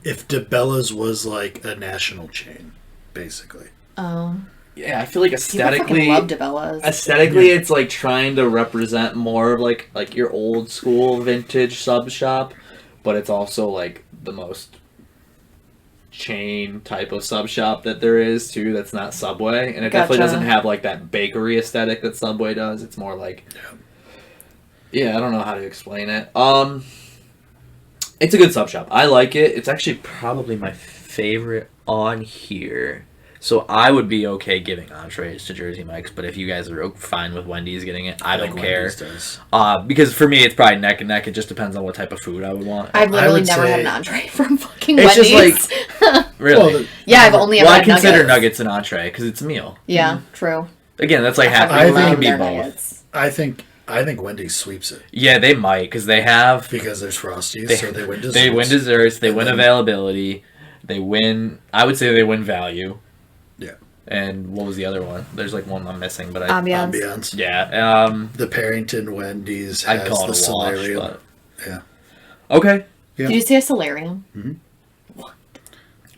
If DeBella's was like a national chain, basically. yeah, I feel like People fucking love DeBella's. aesthetically it's like trying to represent more of like your old school vintage sub shop, but it's also like the most chain type of sub shop that there is too that's not Subway, and it definitely Gotcha. doesn't have like that bakery aesthetic that Subway does. It's more like yeah, I don't know how to explain it. It's a good sub shop. I like it. It's actually probably my favorite on here. So I would be okay giving entrees to Jersey Mike's, but if you guys are fine with Wendy's getting it, I don't think care. Wendy's does. Because for me, it's probably neck and neck. It just depends on what type of food I would want. I've literally would never had say- an entree from fucking It's Wendy's. just like really. Yeah, I've only ever Well, I had consider nuggets. nuggets an entree because it's a meal. Yeah, true. Again, that's like half. fucking It love can be their both. nuggets. I think Wendy's sweeps it Yeah, they might because they have. because there's Frosties, They, so they win desserts. they win desserts. They And win then- availability. They win. I would say they win value. Yeah. And what was the other one? There's like one I'm missing, but I. Ambiance. Ambiance. Yeah. The Parrington Wendy's I'd has call it the a wash, solarium. but Yeah. okay. Yeah. Did you say a solarium?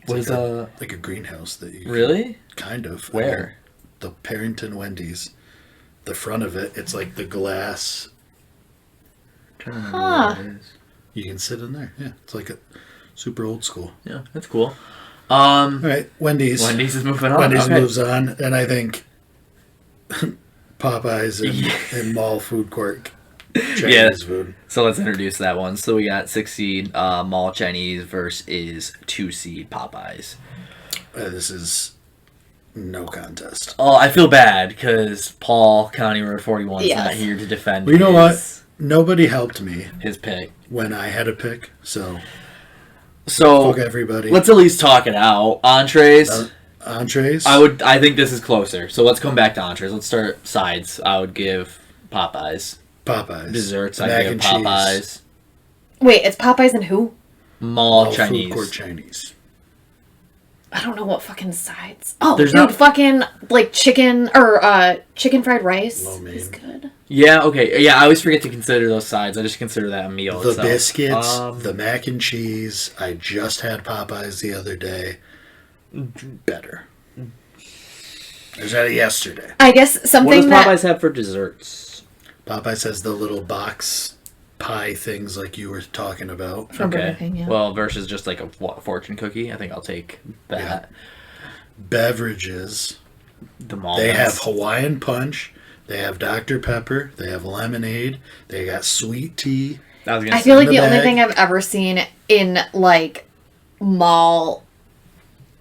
It's Was like a greenhouse that you really kind of. where? The Parrington Wendy's. The front of it, it's like the glass. Trying to remember Huh. where it is. You can sit in there. Yeah, it's like a super old school. Yeah, that's cool. All right, Wendy's. Wendy's is moving on. Wendy's Okay. moves on, and I think Popeyes Yeah. and mall food court Chinese Yeah. food. So let's introduce that one. So we got 6 seed Mall Chinese versus 2 seed Popeyes. This is no contest. Oh, I feel bad because Paul, County Road 41, is Yes. not here to defend Well, you know what? his, Nobody helped me his pick. when I had a pick, so So fuck everybody. let's at least talk it out. Entrees. Entrees? I think this is closer. So let's come back to entrees. Let's start sides. I would give Popeyes. Popeyes. Desserts, Mac I give and Popeyes. cheese. Wait, it's Popeyes and who? Mall All Chinese. Food court Chinese. I don't know what fucking sides. Oh, There's dude, not- fucking like chicken or chicken fried rice Lo mein. is good. Yeah, okay. Yeah, I always forget to consider those sides. I just consider that a meal The itself. biscuits, the mac and cheese. I just had Popeyes the other day. Better. I just had it yesterday. I guess What does something that Popeyes have for desserts? Popeyes has the little box pie things like you were talking about. from Burger King, yeah. Well, versus just like a fortune cookie. I think I'll take that. Beverages. The mall. They ones. have Hawaiian Punch. They have Dr. Pepper. They have lemonade. They got sweet tea. I was gonna I say. feel like in the the only bag. thing I've ever seen in like mall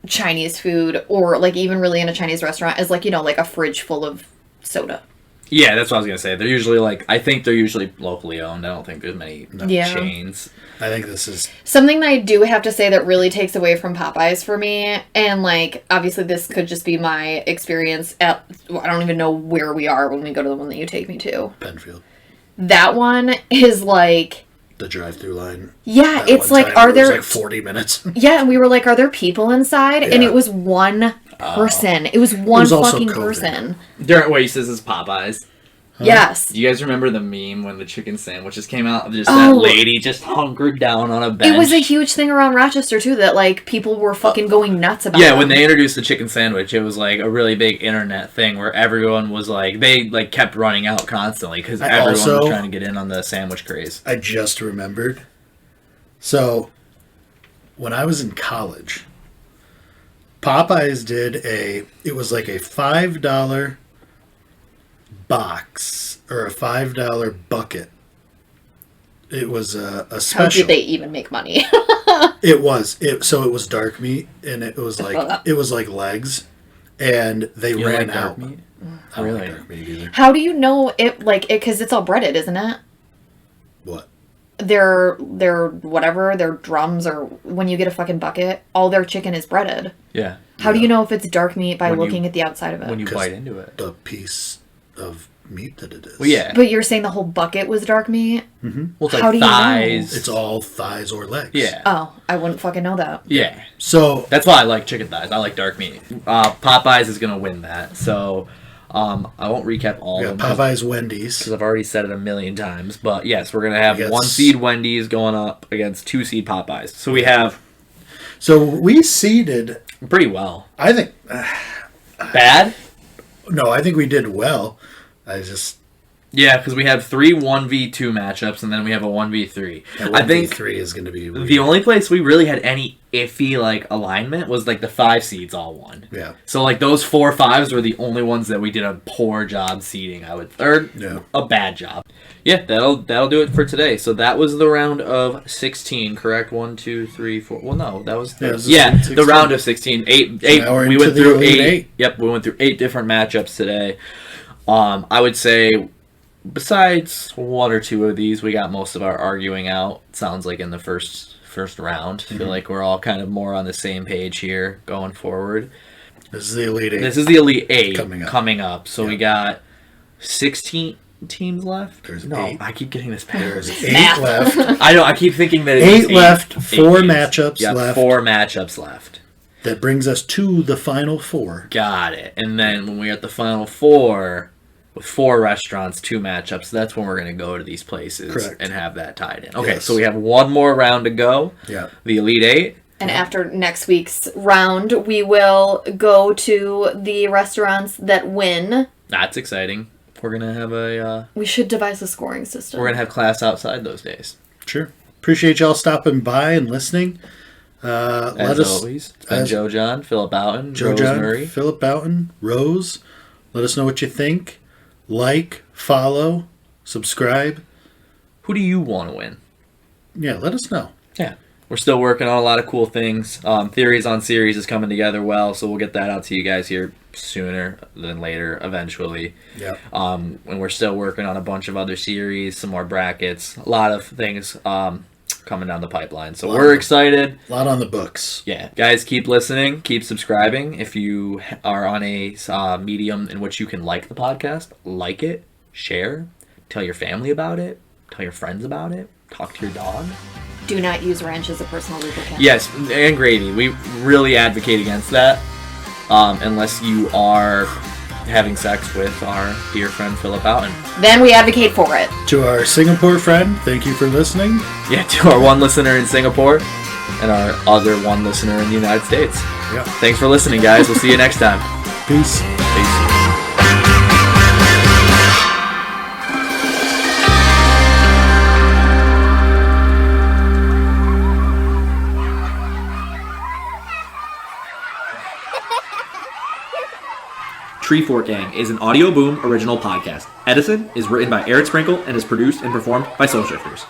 Chinese food or like even really in a Chinese restaurant is like, you know, like a fridge full of soda. Yeah, that's what I was gonna say. They're usually like. I think they're usually locally owned. I don't think there's many Yeah. chains. I think this is Something that I do have to say that really takes away from Popeyes for me, and like obviously this could just be my experience at, I don't even know where we are when we go to the one that you take me to. Penfield. That one is like, The drive-through line. yeah, That it's one like, time are it was there, like 40 minutes. yeah, and we were like, are there people inside? And Yeah. it was one person. It was one was also fucking COVID. person. Wait, he says it's Popeyes. Yes. Do you guys remember the meme when the chicken sandwiches came out? Just Oh. that lady just hunkered down on a bench. It was a huge thing around Rochester too that like people were fucking going nuts about. Yeah, it. when they introduced the chicken sandwich, it was like a really big internet thing where everyone was like, they like kept running out constantly because I everyone also- was trying to get in on the sandwich craze. I just remembered. So, when I was in college, Popeyes did it was like a $5 box or a $5 bucket. It was a How special. did they even make money? It was so it was dark meat and it was like legs, and they You ran like dark out. meat? I don't Really? like dark meat either. How do you know it like it because it's all breaded, isn't it? What? Their whatever, their drums or when you get a fucking bucket, all their chicken is breaded. Yeah. How do you know if it's dark meat by When you- looking at the outside of When it? you 'Cause bite into it. The piece of meat that it is. Well, yeah. But you're saying the whole bucket was dark meat? Well, it's like How do you know? thighs. It's all thighs or legs. Yeah. Oh, I wouldn't fucking know that. Yeah. So That's why I like chicken thighs. I like dark meat. Popeyes is going to win that. So I won't recap all we of got them. Popeyes, Wendy's. Because I've already said it a million times. But yes, we're going to have Yes. 1 seed Wendy's going up against 2 seed Popeyes. So we have So we seeded. pretty well. I think. Bad? No, I think we did well. I just. Yeah, because we have 3 1v2 matchups, and then we have a 1v3. I think 3 is going to be. Weird. the only place we really had any iffy like alignment was like the 5 seeds all won. Yeah. So like those 4 5s were the only ones that we did a poor job seeding. Or Yeah. a bad job. Yeah, that'll do it for today. So that was the round of 16, correct? 1, 2, 3, 4. Well, no, that was Yeah, it was the the 16. round of 16. Eight. now we're We into went the through Elite 8. Eight. Yep, we went through 8 different matchups today. I would say, besides 1 or 2 of these, we got most of our arguing out. Sounds like in the first round. I feel like we're all kind of more on the same page here going forward. This is the Elite Eight. This is the Elite 8 Coming up. So we Yeah. got 16 teams left. There's no, 8. I keep getting this There's backwards. 8 Math. left. I know. I keep thinking that it's 8 left. 8 4 games. matchups Yeah, left. 4 matchups left. That brings us to the final 4. Got it. And then when we're at the final 4 with 4 restaurants, 2 matchups, that's when we're going to go to these places Correct. and have that tied in. Okay, Yes. so we have 1 more round to go. Yeah. The Elite 8. And after next week's round, we will go to the restaurants that win. That's exciting. We're going to have We should devise a scoring system. we're going to have class outside those days. Sure. Appreciate y'all stopping by and listening. As Let us. always, Ben as- Joe John, Philip Boughton, Joe Rosemary. John, Philip Boughton, Rose. Let us know what you think. Like, follow, subscribe. Who do you want to win? Yeah, let us know. Yeah. We're still working on a lot of cool things. Theories on Series is coming together well, so we'll get that out to you guys here sooner than later, eventually. Yeah. And we're still working on a bunch of other series, some more brackets, a lot of things coming down the pipeline. So we're excited. A lot on the books. Yeah. Guys, keep listening. Keep subscribing. If you are on a medium in which you can like the podcast, like it, share, tell your family about it, tell your friends about it, talk to your dog. Do not use ranch as a personal lubricant. Yes, and gravy. We really advocate against that unless you are having sex with our dear friend Philip Outen. Then we advocate for it. To our Singapore friend, thank you for listening. Yeah, to our one listener in Singapore and our other one listener in the United States. Yeah. Thanks for listening, guys. We'll see you next time. Peace. Peace. Tree Fort Gang is an Audio Boom original podcast. Edison is written by Eric Sprinkle and is produced and performed by Soul Shifters.